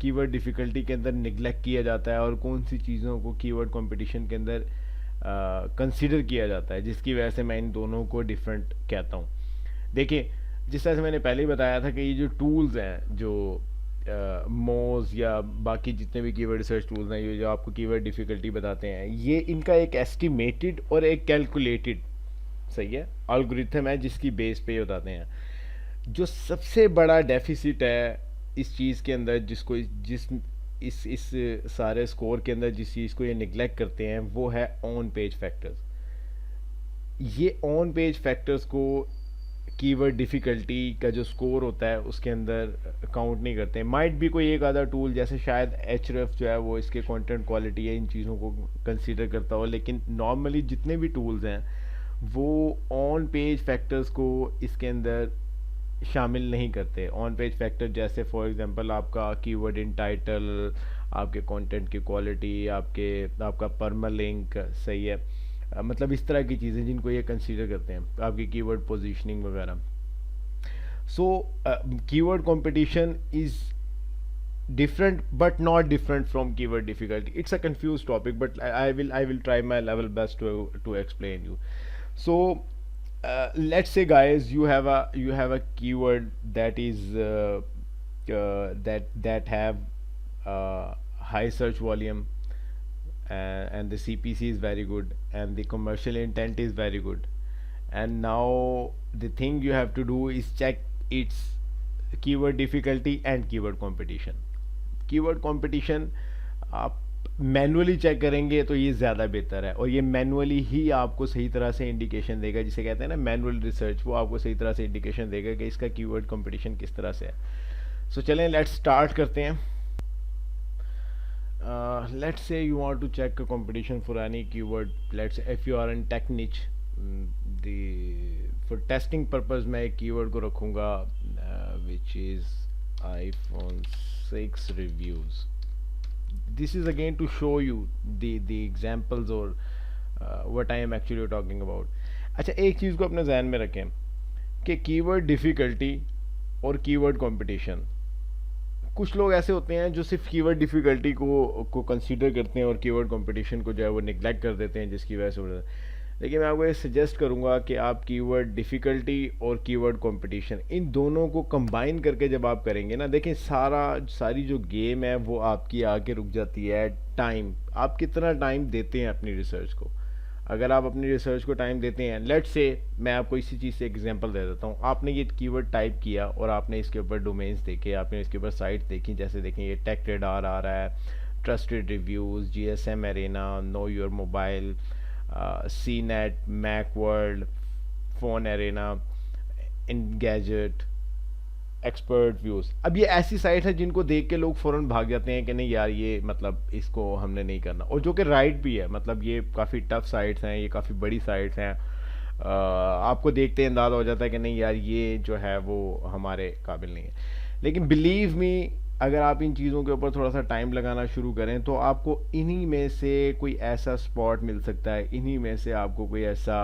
कीवर्ड डिफ़िकल्टी के अंदर निगलेक्ट किया जाता है और कौन सी चीज़ों को कीवर्ड कंपटीशन के अंदर कंसीडर किया जाता है, जिसकी वजह से मैं इन दोनों को डिफरेंट कहता हूँ। देखिए, जिस तरह से मैंने पहले ही बताया था कि ये जो टूल्स हैं, जो मोज या बाकी जितने भी कीवर्ड रिसर्च टूल्स हैं, ये जो आपको कीवर्ड डिफ़िकल्टी बताते हैं, ये इनका एक एस्टिमेटेड और एक कैलकुलेटेड, सही है, एल्गोरिथम है जिसकी बेस पे ये बताते हैं। जो सबसे बड़ा डेफिसिट है इस चीज़ के अंदर, जिसको जिस इस सारे स्कोर के अंदर जिस चीज़ को ये निगलेक्ट करते हैं, वो है ऑन पेज फैक्टर्स। ये ऑन पेज फैक्टर्स को कीवर्ड डिफ़िकल्टी का जो स्कोर होता है उसके अंदर काउंट नहीं करते। माइट भी कोई एक आधा टूल, जैसे शायद एचरेफ जो है वो इसके कंटेंट क्वालिटी है इन चीज़ों को कंसीडर करता हो, लेकिन नॉर्मली जितने भी टूल्स हैं वो ऑन पेज फैक्टर्स को इसके अंदर शामिल नहीं करते। ऑन पेज फैक्टर जैसे फॉर एग्जांपल आपका कीवर्ड इन टाइटल, आपके कंटेंट की क्वालिटी, आपका परमालिंक, सही है, मतलब इस तरह की चीज़ें जिनको ये कंसीडर करते हैं, आपकी कीवर्ड पोजीशनिंग वगैरह। So keyword competition is different but not different from keyword difficulty. It's a confused topic, but I will try my level best to explain you. So let's say guys, you have a keyword that is that have high search volume, and the CPC is very good and the commercial intent is very good, and now the thing you have to do is check its keyword difficulty and keyword competition. Keyword competition आप manually check करेंगे तो ये ज़्यादा बेहतर है, और ये manually ही आपको सही तरह से इंडिकेशन देगा, जिसे कहते हैं ना मैनुअल रिसर्च, वो आपको सही तरह से इंडिकेशन देगा कि इसका कीवर्ड कंपटीशन किस तरह से है। सो चलें, लेट्स स्टार्ट करते हैं। Let's say you want to check competition for any keyword, let's if you are in tech niche, for testing purpose मैं एक कीवर्ड को रखूँगा which is iPhone 6 reviews. This is again to show you the examples or what I am actually talking about. अच्छा, एक चीज़ को अपने जहन में रखें कि कीवर्ड डिफ़िकल्टी और कीवर्ड कंपटीशन, कुछ लोग ऐसे होते हैं जो सिर्फ कीवर्ड डिफ़िकल्टी को कंसीडर करते हैं और कीवर्ड कंपटीशन को जो है वो निगलेक्ट कर देते हैं, जिसकी वजह से। लेकिन मैं आपको ये सजेस्ट करूंगा कि आप कीवर्ड डिफ़िकल्टी और कीवर्ड कंपटीशन इन दोनों को कंबाइन करके जब आप करेंगे ना, देखें सारी जो गेम है वो आपकी आके रुक जाती है। टाइम, आप कितना टाइम देते हैं अपनी रिसर्च को। अगर आप अपनी रिसर्च को टाइम देते हैं, लेट्स से मैं आपको इसी चीज़ से एग्जांपल दे देता हूँ। आपने ये कीवर्ड टाइप किया और आपने इसके ऊपर डोमेन्स देखे, आपने इसके ऊपर साइट देखी, जैसे देखें ये टेक रेडार आ रहा है, trusted reviews, GSM arena, know your mobile, CNET, Macworld, phone arena, Engadget, expert views. अब ये ऐसी साइट है जिनको देख के लोग फ़ौरन भाग जाते हैं कि नहीं यार ये मतलब इसको हमने नहीं करना, और जो कि राइट भी है। मतलब ये काफ़ी टफ साइट्स हैं, ये काफ़ी बड़ी साइट्स हैं, आपको देखते ही अंदाज़ा हो जाता है कि नहीं यार ये जो है वो हमारे काबिल नहीं है। लेकिन बिलीव मी, अगर आप इन चीज़ों के ऊपर थोड़ा सा टाइम लगाना शुरू करें तो आपको इन्हीं में से कोई ऐसा स्पॉट मिल सकता है, इन्हीं में से आपको कोई ऐसा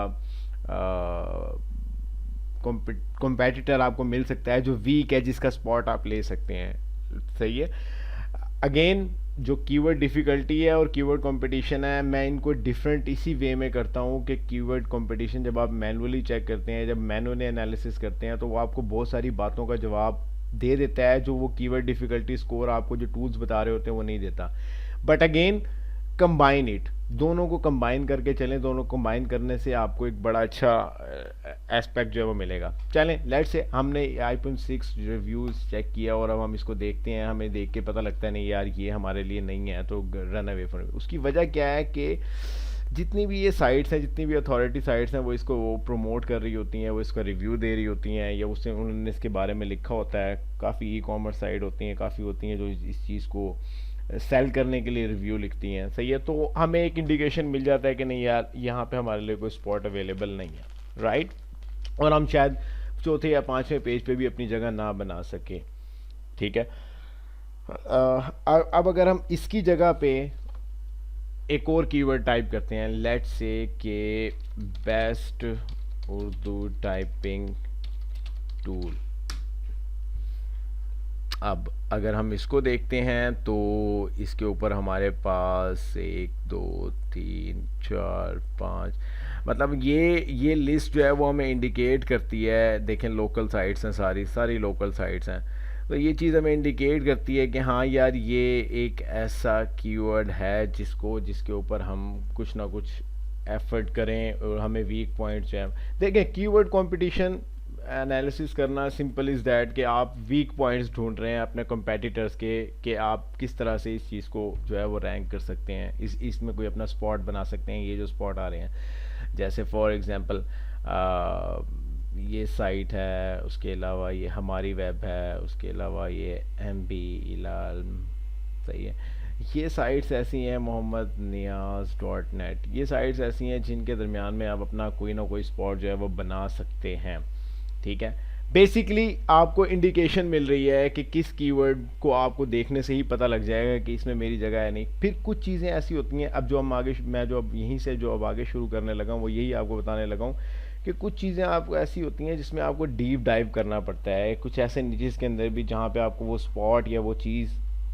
कॉम्पेटिटर आपको मिल सकता है जो वीक है, जिसका स्पॉट आप ले सकते हैं, सही है। अगेन जो कीवर्ड डिफ़िकल्टी है और कीवर्ड कंपटीशन है, मैं इनको डिफरेंट इसी वे में करता हूँ कि कीवर्ड कंपटीशन जब आप मैनुअली चेक करते हैं, जब मैनुअली एनालिसिस करते हैं, तो वो आपको बहुत सारी बातों का जवाब दे देता है जो वो कीवर्ड डिफ़िकल्टी स्कोर आपको जो टूल्स बता रहे होते हैं वो नहीं देता। बट अगेन कंबाइन इट, दोनों को कंबाइन करके चलें, दोनों कंबाइन करने से आपको एक बड़ा अच्छा एस्पेक्ट जो है वो मिलेगा। चलें, लेट्स से हमने iPhone 6 रिव्यूज़ चेक किया और अब हम इसको देखते हैं, हमें देख के पता लगता है नहीं यार ये हमारे लिए नहीं है, तो रन अवे फ्रॉम। उसकी वजह क्या है कि जितनी भी ये साइट्स हैं, जितनी भी अथॉरिटी साइट्स हैं, वो इसको प्रमोट कर रही होती हैं, वो इसका रिव्यू दे रही होती हैं, या उससे उन्होंने इसके बारे में लिखा होता है। काफ़ी ई कॉमर्स साइट होती हैं, काफ़ी होती हैं जो इस चीज़ को सेल करने के लिए रिव्यू लिखती हैं, सही है, तो हमें एक इंडिकेशन मिल जाता है कि नहीं यार यहाँ पे हमारे लिए कोई स्पॉट अवेलेबल नहीं है, राइट। और हम शायद चौथे या पांचवें पेज पे भी अपनी जगह ना बना सके, ठीक है। अब अगर हम इसकी जगह पे एक और कीवर्ड टाइप करते हैं, लेट्स से के बेस्ट उर्दू टाइपिंग टूल। अब अगर हम इसको देखते हैं तो इसके ऊपर हमारे पास 1 2 3 4 5, मतलब ये लिस्ट जो है वो हमें इंडिकेट करती है, देखें लोकल साइट्स हैं, सारी सारी लोकल साइट्स हैं, तो ये चीज़ हमें इंडिकेट करती है कि हाँ यार ये एक ऐसा कीवर्ड है जिसके ऊपर हम कुछ ना कुछ एफर्ट करें और हमें वीक पॉइंट्स जो है। देखें कीवर्ड कंपटीशन एनालिसिस करना सिंपल इज़ दैट कि आप वीक पॉइंट्स ढूंढ रहे हैं अपने कंपेटिटर्स के, कि आप किस तरह से इस चीज़ को जो है वो रैंक कर सकते हैं, इसमें कोई अपना स्पॉट बना सकते हैं। ये जो स्पॉट आ रहे हैं जैसे फॉर एग्जांपल ये साइट है, उसके अलावा ये हमारी वेब है, उसके अलावा ये MB इलाल, सही है, ये साइट्स ऐसी हैं, मोहम्मद नियाज .net, ये साइट्स ऐसी हैं जिनके दरमियान में आप अपना कोई ना कोई स्पॉट जो है वो बना सकते हैं, ठीक है। बेसिकली आपको इंडिकेशन मिल रही है कि किस कीवर्ड को आपको देखने से ही पता लग जाएगा कि इसमें मेरी जगह है नहीं। फिर कुछ चीज़ें ऐसी होती हैं, अब जो हम आगे मैं जो अब यहीं से जो अब आगे शुरू करने लगा हूँ वो यही आपको बताने लगा हूँ कि कुछ चीज़ें आपको ऐसी होती हैं जिसमें आपको डीप डाइव करना पड़ता है, कुछ ऐसे निचेस के अंदर भी जहाँ पे आपको वो स्पॉट या वो चीज़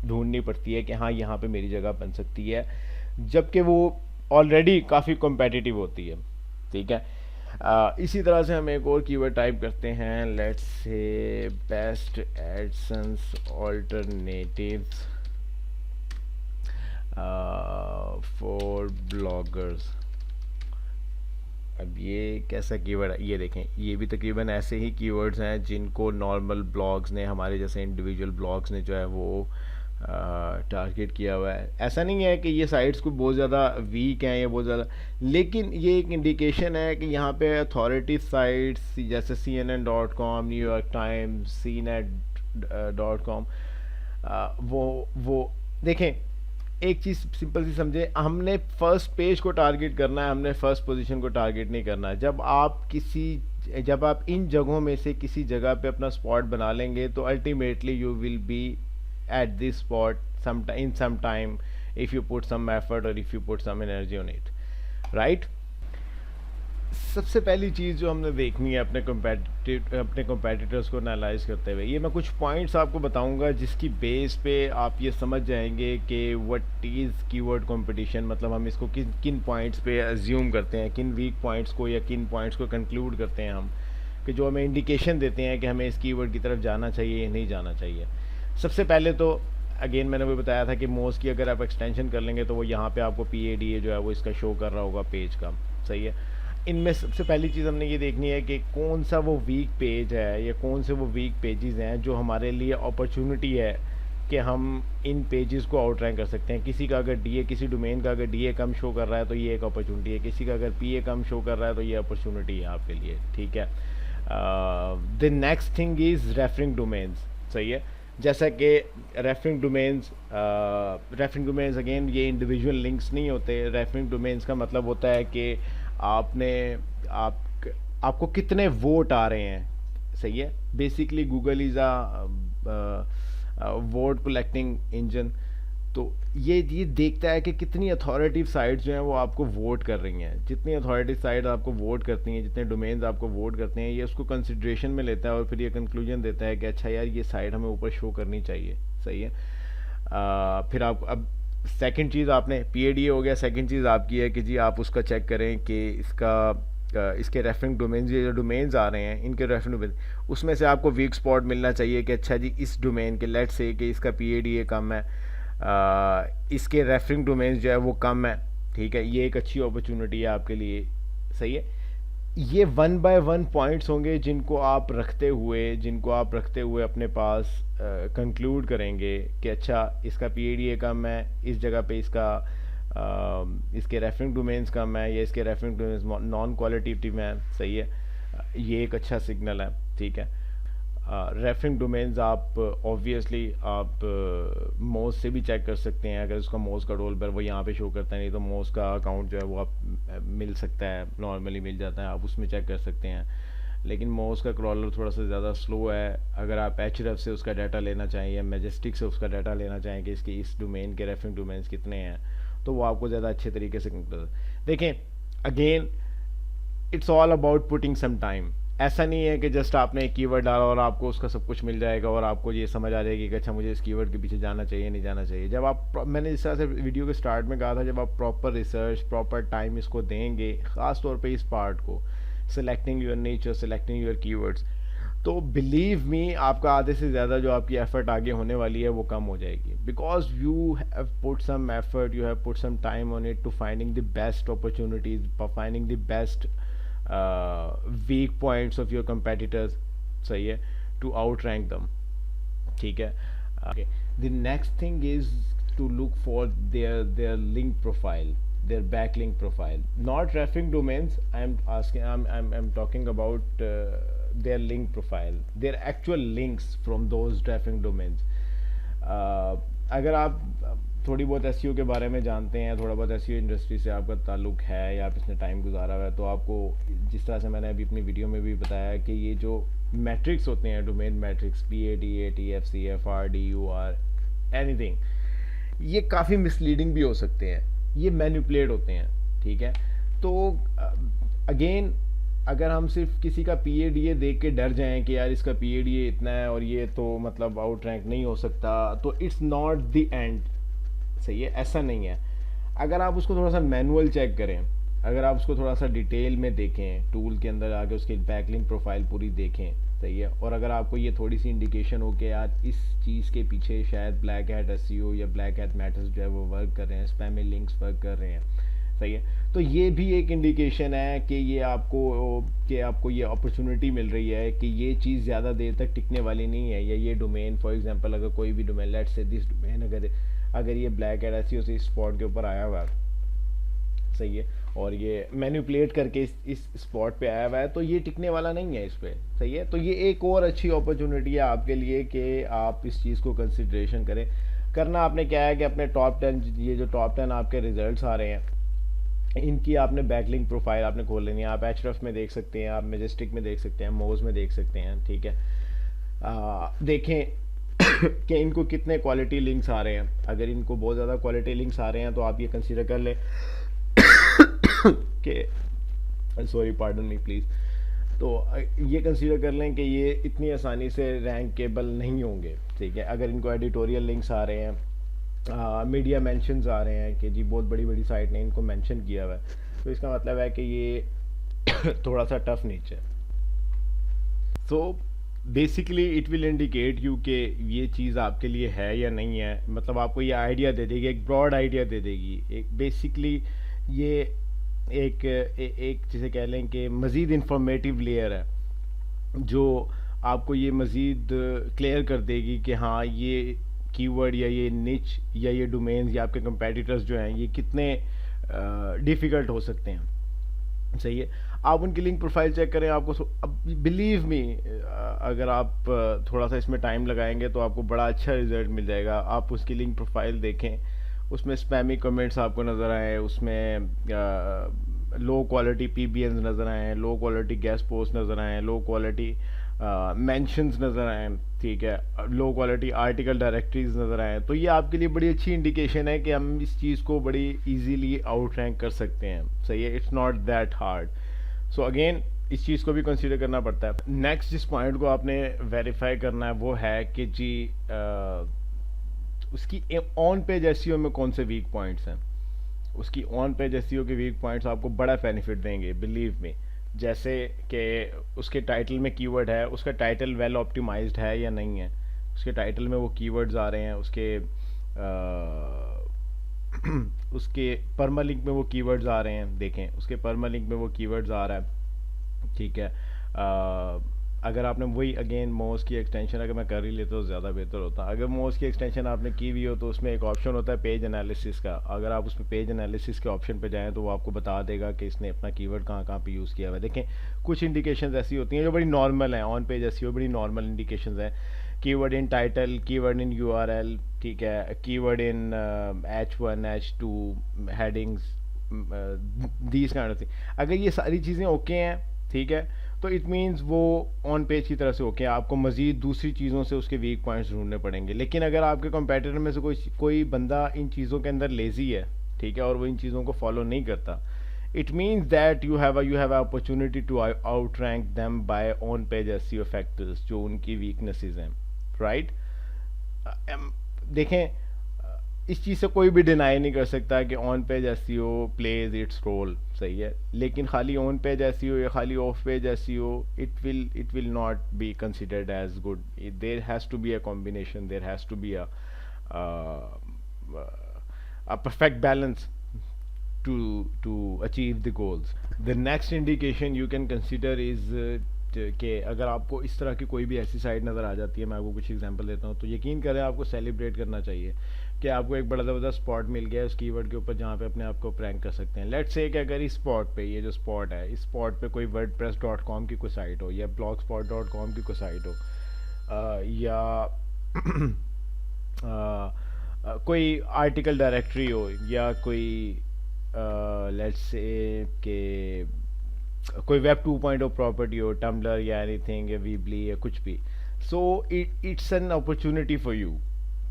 ढूंढनी पड़ती है कि हाँ यहाँ पे मेरी जगह बन सकती है, जबकि वो ऑलरेडी काफ़ी कॉम्पिटिटिव होती है, ठीक है। इसी तरह से हम एक और कीवर्ड टाइप करते हैं, लेट्स से best AdSense alternatives for bloggers. अब ये कैसा कीवर्ड है, ये देखें, ये भी तकरीबन ऐसे ही कीवर्ड्स हैं जिनको नॉर्मल ब्लॉग्स ने, हमारे जैसे इंडिविजुअल ब्लॉग्स ने जो है वो टारगेट किया हुआ है। ऐसा नहीं है कि ये साइट्स को बहुत ज़्यादा वीक हैं या बहुत ज़्यादा, लेकिन ये एक इंडिकेशन है कि यहाँ पे अथॉरिटी साइट्स जैसे CNN.com, न्यूयॉर्क टाइम्स, CNET.com, वो देखें, एक चीज़ सिंपल सी समझे, हमने फर्स्ट पेज को टारगेट करना है, हमने फर्स्ट पोजीशन को टारगेट नहीं करना है। जब आप इन जगहों में से किसी जगह पे अपना स्पॉट बना लेंगे तो ultimately you will be at this spot in some time if you put some effort or if you put some energy on it, right। सबसे पहली चीज़ जो हमने देखनी है अपने competitors को एनालाइज करते हुए, ये मैं कुछ पॉइंट्स आपको बताऊंगा जिसकी बेस पे आप ये समझ जाएंगे कि व्हाट इज़ कीवर्ड कंपटीशन, मतलब हम इसको किन किन पॉइंट्स पे अज्यूम करते हैं, किन वीक पॉइंट्स को या किन पॉइंट्स को कंक्लूड करते हैं हम, कि जो हमें इंडिकेशन देते हैं कि हमें इस कीवर्ड की तरफ जाना चाहिए या नहीं जाना चाहिए। सबसे पहले तो अगेन मैंने वो बताया था कि मोज की अगर आप एक्सटेंशन कर लेंगे तो वो यहाँ पे आपको PADA जो है वो इसका शो कर रहा होगा पेज का, सही है। इनमें सबसे पहली चीज़ हमने ये देखनी है कि कौन सा वो वीक पेज है या कौन से वो वीक पेजेस हैं जो हमारे लिए अपॉर्चुनिटी है कि हम इन पेजेस को आउट रैंक कर सकते हैं। किसी का अगर DA, किसी डोमेन का अगर DA कम शो कर रहा है तो ये एक अपॉर्चुनिटी है, किसी का अगर PA कम शो कर रहा है तो ये अपॉर्चुनिटी है आपके लिए, ठीक है। The next thing is referring domains, सही है। जैसा कि रेफरिंग डोमेन्स अगेन ये इंडिविजुअल लिंक्स नहीं होते। रेफरिंग डोमेन्स का मतलब होता है कि आपको कितने वोट आ रहे हैं, सही है। Basically Google is vote collecting engine, तो ये देखता है कि कितनी अथॉरिटिव साइट्स जो हैं वो आपको वोट कर रही हैं। जितनी अथॉरिटिव साइट आपको वोट करती हैं, जितने डोमेन्स आपको वोट करते हैं, ये उसको कंसिड्रेशन में लेता है और फिर ये कंक्लूजन देता है कि अच्छा यार ये साइट हमें ऊपर शो करनी चाहिए, सही है। फिर आप अब सेकंड चीज़ आपने PADA हो गया, सेकंड चीज़ आपकी है कि जी आप उसका चेक करें कि इसके रेफरिंग डोमेन्स, ये जो डोमेन्स आ रहे हैं इनके रेफरिंग डोमेन, उसमें से आपको वीक स्पॉट मिलना चाहिए कि अच्छा जी इस डोमेन के लेट्स से कि इसका PADA कम है, इसके रेफरिंग डोमेन्स जो है वो कम है, ठीक है। ये एक अच्छी अपॉर्चुनिटी है आपके लिए, सही है। ये 1 बाय 1 पॉइंट्स होंगे जिनको आप रखते हुए अपने पास कंक्लूड करेंगे कि अच्छा इसका PADA कम है, इस जगह पे इसके रेफरिंग डोमेन्स कम है या इसके रेफरिंग डोमेन्स नॉन क्वालिटेटिव हैं, सही है। ये एक अच्छा सिग्नल है, ठीक है। रेफरिंग डोमेन्स आप ऑब्वियसली आप मोज से भी चेक कर सकते हैं, अगर उसका मोज का रोल पर वो यहाँ पे शो करता है, नहीं तो मोज का अकाउंट जो है वो आप मिल सकता है, नॉर्मली मिल जाता है, आप उसमें चेक कर सकते हैं। लेकिन मोज का क्रॉलर थोड़ा सा ज़्यादा स्लो है। अगर आप एचरेफ से उसका डाटा लेना चाहें या मैजेस्टिक से उसका डाटा लेना चाहें कि इसकी इस डोमेन के रेफरिंग डोमेन्स कितने हैं, तो वो आपको ज़्यादा अच्छे तरीके से देखें। Again it's all about putting some time. ऐसा नहीं है कि जस्ट आपने एक कीवर्ड डाला और आपको उसका सब कुछ मिल जाएगा और आपको ये समझ आ जाएगी कि अच्छा मुझे इस कीवर्ड के पीछे जाना चाहिए नहीं जाना चाहिए। जब आप, मैंने जिस तरह से वीडियो के स्टार्ट में कहा था, जब आप प्रॉपर रिसर्च प्रॉपर टाइम इसको देंगे, ख़ास तौर पे इस पार्ट को, selecting your nature, selecting your keywords, तो बिलीव मी आपका आधे से ज़्यादा जो आपकी एफर्ट आगे होने वाली है वो कम हो जाएगी, because you have put some effort, you have put some time on it to finding the best opportunities, finding the best weak points of your competitors, सही है, to outrank them, ठीक है। okay. The next thing is to look for their link profile, their backlink profile, not referring domains. I'm talking about their link profile, their actual links from those referring domains. अगर आप थोड़ी बहुत SEO के बारे में जानते हैं, थोड़ा बहुत एसईओ इंडस्ट्री से आपका ताल्लुक है या आप इसमें टाइम गुजारा हुआ है, तो आपको जिस तरह से मैंने अभी अपनी वीडियो में भी बताया कि ये जो मैट्रिक्स होते हैं, domain matrix, PAT, AT, FCF, RDUR, anything, ये काफ़ी मिसलीडिंग भी हो सकते हैं, ये मैनिपुलेट होते हैं, ठीक है। तो अगेन अगर हम सिर्फ किसी का PADA देख के डर जाएं कि यार इसका PADA इतना है और ये तो मतलब आउट रैंक नहीं हो सकता, तो इट्स नॉट द एंड, सही है, ऐसा नहीं है। अगर आप उसको थोड़ा सा मैनुअल चेक करें, अगर आप उसको थोड़ा सा डिटेल में देखें, टूल के अंदर आके उसकी बैकलिंक प्रोफाइल पूरी देखें, सही है, और अगर आपको ये थोड़ी सी इंडिकेशन हो कि यार इस चीज़ के पीछे शायद ब्लैक हैट एसईओ या ब्लैक हैट मैटर्स जो है वो वर्क कर रहे हैं, स्पैमी लिंक्स वर्क कर रहे हैं, सही है, तो ये भी एक इंडिकेशन है कि ये आपको ये अपॉर्चुनिटी मिल रही है कि ये चीज़ ज़्यादा देर तक टिकने वाली नहीं है, या ये डोमेन, फॉर एग्जांपल अगर कोई भी domain, let's say this domain, अगर ये ब्लैक हैट एसईओ से स्पॉट के ऊपर आया हुआ है, सही है, और ये मैनिपुलेट करके इस स्पॉट पे आया हुआ है, तो ये टिकने वाला नहीं है इस पे, सही है। तो ये एक और अच्छी अपॉर्चुनिटी है आपके लिए कि आप इस चीज़ को कंसिडरेशन करें। करना आपने क्या है कि अपने टॉप 10, ये जो टॉप 10 आपके रिजल्ट्स आ रहे हैं, इनकी आपने बैकलिंक प्रोफाइल आपने खोल लेनी है। आप एचरफ में देख सकते हैं, आप मेजेस्टिक में देख सकते हैं, मोज में देख सकते हैं, ठीक है। देखें कि इनको कितने क्वालिटी लिंक्स आ रहे हैं। अगर इनको बहुत ज़्यादा क्वालिटी लिंक्स आ रहे हैं तो आप ये कंसीडर कर लें कि सॉरी पार्डन मी प्लीज़, तो ये कंसीडर कर लें कि ये इतनी आसानी से रैंकेबल नहीं होंगे, ठीक है। अगर इनको एडिटोरियल लिंक्स आ रहे हैं, मीडिया मेंशंस आ रहे हैं कि जी बहुत बड़ी बड़ी साइट ने इनको मेंशन किया हुआ है, तो इसका मतलब है कि ये थोड़ा सा टफ नीच है। So basically it will indicate you कि ये चीज़ आपके लिए है या नहीं है, मतलब आपको ये आइडिया दे देगी, एक ब्रॉड आइडिया दे देगी, एक बेसिकली ये एक जिसे कह लें कि मज़ीद इंफॉर्मेटिव लेयर है जो आपको ये मज़ीद क्लियर कर देगी कि हाँ ये कीवर्ड या ये निच या ये डोमेन्स या आपके कंपेटिटर्स जो हैं ये कितने डिफ़िकल्ट हो सकते हैं, सही है। आप उनकी लिंक प्रोफाइल चेक करें, आपको अब बिलीव मी अगर आप थोड़ा सा इसमें टाइम लगाएंगे तो आपको बड़ा अच्छा रिजल्ट मिल जाएगा। आप उसकी लिंक प्रोफाइल देखें, उसमें स्पैमी कमेंट्स आपको नज़र आए, उसमें लो क्वालिटी PBNs नज़र आए, लो क्वालिटी गेस्ट पोस्ट नज़र आए, लो क्वालिटी मेंशंस नज़र आए, ठीक है, लो क्वालिटी आर्टिकल डायरेक्टरीज नज़र आए, तो ये आपके लिए बड़ी अच्छी इंडिकेशन है कि हम इस चीज़ को बड़ी इजीली आउट रैंक कर सकते हैं, सही है। It's not that hard. So again इस चीज़ को भी कंसीडर करना पड़ता है। नेक्स्ट जिस पॉइंट को आपने वेरीफाई करना है वो है कि जी उसकी ऑन पेज एसईओ में कौन से वीक पॉइंट्स हैं। उसकी ऑन पेज एसईओ के वीक पॉइंट्स आपको बड़ा बेनिफिट देंगे, बिलीव मी। जैसे कि उसके टाइटल में कीवर्ड है, उसका टाइटल वेल ऑप्टिमाइज्ड है या नहीं है, उसके टाइटल में वो कीवर्ड्स आ रहे हैं, उसके परमालिंक में वो कीवर्ड्स आ रहे हैं, देखें उसके परमालिंक में वो कीवर्ड्स आ रहा है, ठीक है। अगर आपने वही अगेन मोज की एक्सटेंशन अगर मैं कर ही लेता तो ज़्यादा बेहतर होता। अगर मोज की एक्सटेंशन आपने की हुई हो तो उसमें एक ऑप्शन होता है पेज एनालिसिस का। अगर आप उसमें पेज एनालिसिस के ऑप्शन पे जाएं तो वो आपको बता देगा कि इसने अपना कीवर्ड कहाँ कहाँ पे यूज़ किया हुआ है। देखें कुछ इंडिकेशंस ऐसी होती हैं जो बड़ी नॉर्मल हैं, ऑन पेज ऐसी हो बड़ी नॉर्मल इंडिकेशंस हैं। कीवर्ड इन टाइटल, कीवर्ड इन यूआरएल, ठीक है, keyword in H1 H2 headings, these kind of thing. अगर ये सारी चीज़ें ओके हैं, ठीक है, तो इट मीन्स वो ऑन पेज की तरह से ओके है। आपको मजीद दूसरी चीज़ों से उसके वीक पॉइंट्स ढूंढने पड़ेंगे। लेकिन अगर आपके कंपेटिटर में से कोई बंदा इन चीज़ों के अंदर लेजी है, ठीक है, और वो इन चीज़ों को फॉलो नहीं करता, it means that you have opportunity to outrank them by on page SEO factors जो उनकी वीकनेसेस हैं, राइट। देखें इस चीज़ से कोई भी डिनाई नहीं कर सकता कि on page SEO plays its role, सही है, लेकिन खाली ऑन पेज एसईओ या खाली off page SEO it will not be considered as good. There has to be a combination, there has to be a perfect balance to achieve the goals. The next indication you can consider is कि अगर आपको इस तरह की कोई भी ऐसी site नज़र आ जाती है, मैं आपको कुछ एग्जांपल देता हूँ, तो यकीन करें आपको सेलिब्रेट करना चाहिए कि आपको एक बड़ा ज़बरदस्त स्पॉट मिल गया है उस कीवर्ड के ऊपर जहाँ पे अपने आप को प्रैंक कर सकते हैं। लेट्स से कि अगर इस स्पॉट पे, ये जो स्पॉट है, इस स्पॉट पे कोई wordpress.com की कोई साइट हो या blogspot.com की कोई साइट हो, या कोई आर्टिकल डायरेक्टरी हो, या कोई लेट्स से कि कोई वेब 2.0 प्रॉपर्टी हो, टम्बलर या एनीथिंग या वीबली या कुछ भी। So it's an opportunity for you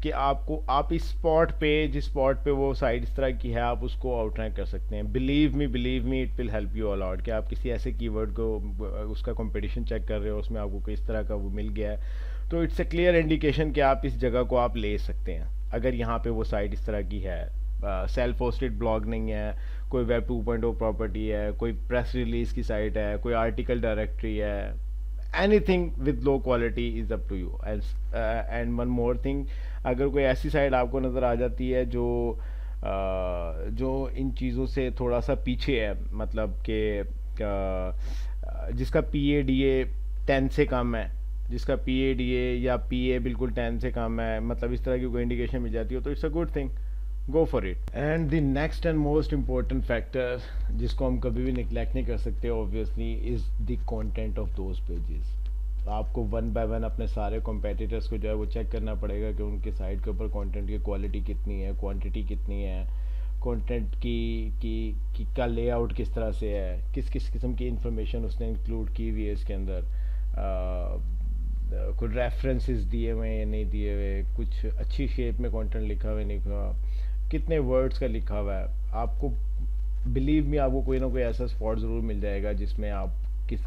कि आप इस स्पॉट पे, जिस स्पॉट पे वो साइट इस तरह की है, आप उसको आउटरैंक कर सकते हैं। Believe me it will help you a lot कि आप किसी ऐसे कीवर्ड को उसका कंपटीशन चेक कर रहे हो, उसमें आपको किस तरह का वो मिल गया है, तो इट्स ए क्लियर इंडिकेशन कि आप इस जगह को आप ले सकते हैं अगर यहाँ पे वो साइट इस तरह की है। सेल्फ होस्टेड ब्लॉग नहीं है, कोई वेब 2.0 प्रॉपर्टी है, कोई प्रेस रिलीज की साइट है, कोई आर्टिकल डायरेक्टरी है, anything with low quality is up to you. And one more thing, अगर कोई ऐसी साइट आपको नज़र आ जाती है जो इन चीज़ों से थोड़ा सा पीछे है, मतलब कि जिसका PADA 10 से कम है, जिसका PADA या PA बिल्कुल 10 से कम है, मतलब इस तरह की कोई इंडिकेशन मिल जाती हो, तो it's a good thing, go for it. And the next and most important factor जिसको हम कभी भी निगलेक्ट नहीं कर सकते obviously is the content of those pages. आपको वन बाय वन अपने सारे कॉम्पिटिटर्स को जो है वो चेक करना पड़ेगा कि उनके साइट के ऊपर कंटेंट की क्वालिटी कितनी है, क्वांटिटी कितनी है, कंटेंट की का लेआउट किस तरह से है, किस किस किस्म की इंफॉर्मेशन उसने इंक्लूड की हुई है इसके अंदर, कुछ रेफरेंसेस दिए हुए या नहीं दिए हुए, कुछ अच्छी शेप में कंटेंट लिखा हुआ नहीं लिखा, कितने वर्ड्स का लिखा हुआ है। आपको बिलीव मी आपको कोई ना कोई ऐसा स्पॉट ज़रूर मिल जाएगा जिसमें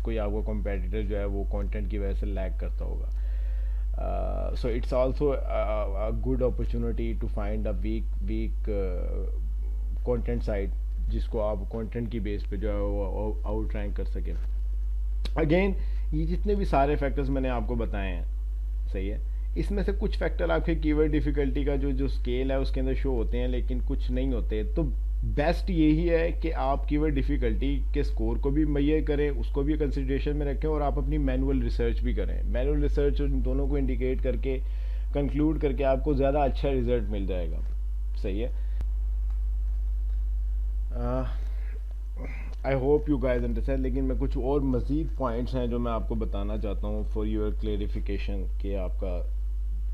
कोई आपको कॉम्पिटिटर जो है वो कंटेंट की वजह से लैग करता होगा। So it's also a good opportunity to find a weak content site जिसको आप कंटेंट की बेस पे जो है वो आउट रैंक कर सकें। अगेन ये जितने भी सारे फैक्टर्स मैंने आपको बताए हैं, सही है, इसमें से कुछ फैक्टर आपके कीवर्ड डिफ़िकल्टी का जो स्केल है उसके अंदर शो होते हैं, लेकिन कुछ नहीं होते। तो बेस्ट यही है कि आप कीवर्ड डिफ़िकल्टी के स्कोर को भी मुहैया करें, उसको भी कंसिडरेशन में रखें, और आप अपनी मैनुअल रिसर्च भी करें। मैनुअल रिसर्च इन दोनों को इंडिकेट करके कंक्लूड करके आपको ज़्यादा अच्छा रिजल्ट मिल जाएगा, सही है। I hope you guys understand. लेकिन मैं कुछ और मज़ीद पॉइंट्स हैं जो मैं आपको बताना चाहता हूँ फॉर योर क्लेरिफिकेशन, कि आपका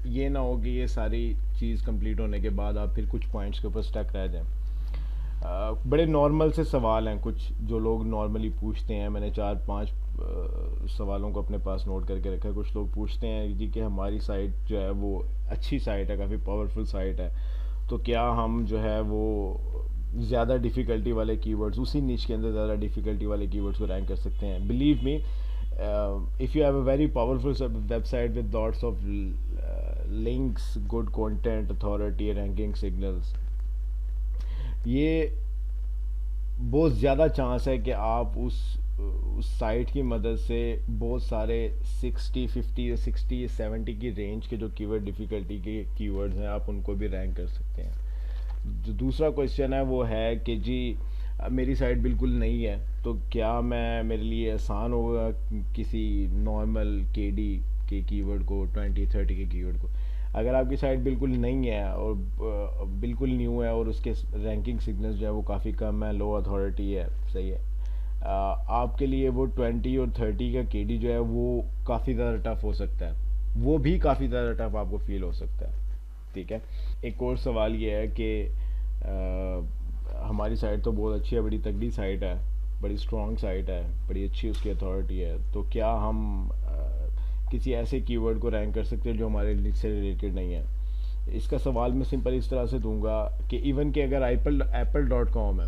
ये ना हो कि ये सारी चीज़ कंप्लीट होने के बाद आप फिर कुछ पॉइंट्स के ऊपर स्टक रह जाएं। बड़े नॉर्मल से सवाल हैं कुछ जो लोग नॉर्मली पूछते हैं। मैंने 4-5 सवालों को अपने पास नोट करके रखा है। कुछ लोग पूछते हैं जी कि हमारी साइट जो है वो अच्छी साइट है, काफ़ी पावरफुल साइट है, तो क्या हम जो है वो ज़्यादा डिफ़िकल्टी वाले कीवर्ड्स, उसी निश के अंदर ज़्यादा डिफ़िकल्टी वाले कीवर्ड्स को रैंक कर सकते हैं। Believe me, if you have a very powerful website with lots of links, good content, authority, ranking signals, ये बहुत ज़्यादा चांस है कि आप उस साइट की मदद से बहुत सारे 60, 50 या 60 या 70 की रेंज के जो कीवर्ड डिफ़िकल्टी के कीवर्ड्स हैं आप उनको भी रैंक कर सकते हैं। जो दूसरा क्वेश्चन है वो है कि जी मेरी साइट बिल्कुल नहीं है, तो क्या मैं मेरे लिए आसान होगा किसी नॉर्मल के कीवर्ड को, 20-30 के कीवर्ड को? अगर आपकी साइट बिल्कुल नहीं है और बिल्कुल न्यू है और उसके रैंकिंग सिग्नल्स जो है वो काफ़ी कम है, लो अथॉरिटी है, सही है, आपके लिए वो 20 और 30 का जो है वो काफ़ी ज़्यादा टफ हो सकता है, वो भी काफ़ी ज़्यादा टफ आपको फील हो सकता है। ठीक है। एक और सवाल ये है कि हमारी साइट तो बहुत अच्छी है, बड़ी तगड़ी साइट है, बड़ी स्ट्रॉन्ग साइट है, बड़ी अच्छी उसकी अथॉरिटी है, तो क्या हम किसी ऐसे कीवर्ड को रैंक कर सकते हैं जो हमारे निच से रिलेटेड नहीं है? इसका सवाल मैं सिंपल इस तरह से दूंगा कि इवन कि अगर apple.com है,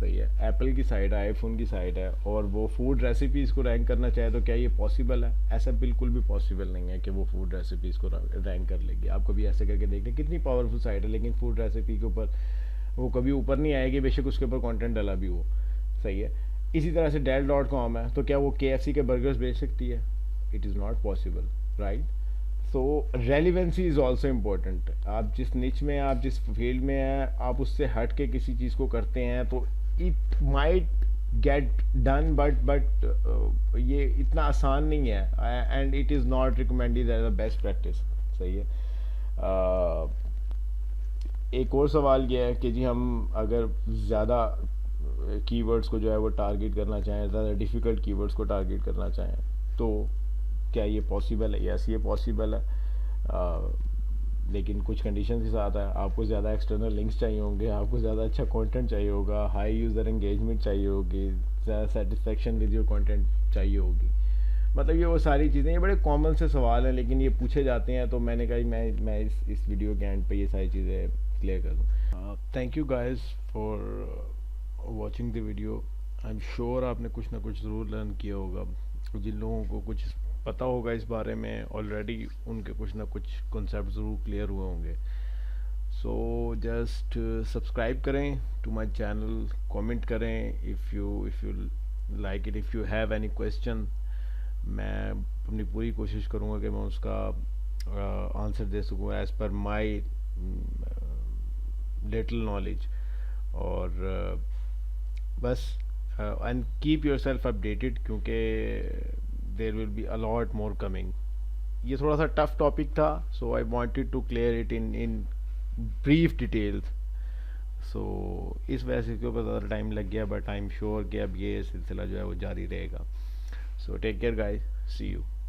सही है, एप्पल की साइट है, आईफोन की साइट है, और वो फूड रेसिपीज़ को रैंक करना चाहे, तो क्या ये पॉसिबल है? ऐसा बिल्कुल भी पॉसिबल नहीं है कि वो फूड रेसिपीज़ को रैंक कर लेगी। आप कभी ऐसे करके देख लें, कितनी पावरफुल साइट है, लेकिन फूड रेसिपी के ऊपर वो कभी ऊपर नहीं आएगी, बेशक उसके ऊपर कंटेंट डाला भी हो, सही है। इसी तरह से डेल.com है, तो क्या वो KFC के बर्गर्स बेच सकती है? It is not possible, right? So relevancy is also important. आप जिस निच में, आप जिस फील्ड में हैं, आप उससे हट के किसी चीज़ को करते हैं तो it might get done, but ये इतना आसान नहीं है, and it is not recommended as a best practice, सही है। एक और सवाल ये है कि जी हम अगर ज़्यादा कीवर्ड्स को जो है वो टारगेट करना चाहें, ज़्यादा डिफ़िकल्ट कीवर्ड्स को टारगेट करना चाहें, तो क्या ये पॉसिबल है? यस, ये पॉसिबल है, लेकिन कुछ कंडीशन के साथ है। आपको ज़्यादा एक्सटर्नल लिंक्स चाहिए होंगे, आपको ज़्यादा अच्छा कंटेंट चाहिए होगा, हाई यूज़र एंगेजमेंट चाहिए होगी, ज़्यादा सेटिस्फेक्शन विद योर कंटेंट चाहिए होगी। मतलब ये वो सारी चीज़ें, ये बड़े कॉमन से सवाल हैं, लेकिन ये पूछे जाते हैं, तो मैंने कहा मैं इस वीडियो के एंड पे ये सारी चीज़ें क्लियर कर दूँ। Thank you guys for watching the video. I am sure आपने कुछ ना कुछ ज़रूर लर्न किया होगा। जिन लोगों को कुछ पता होगा इस बारे में ऑलरेडी, उनके कुछ ना कुछ कॉन्सेप्ट ज़रूर क्लियर हुए होंगे। सो जस्ट सब्सक्राइब करें टू माय चैनल, कमेंट करें if you like it, if you have any question. मैं अपनी पूरी कोशिश करूँगा कि मैं उसका आंसर दे सकूँ as per my little knowledge. और बस and keep yourself updated, क्योंकि there will be a lot more coming. ये थोड़ा सा टफ टॉपिक था, so I wanted to clear it in brief details. So इस वजह से इसके ऊपर ज़्यादा टाइम लग गया, बट आई एम श्योर कि अब ये सिलसिला जो है वो जारी रहेगा। So take care guys, see you.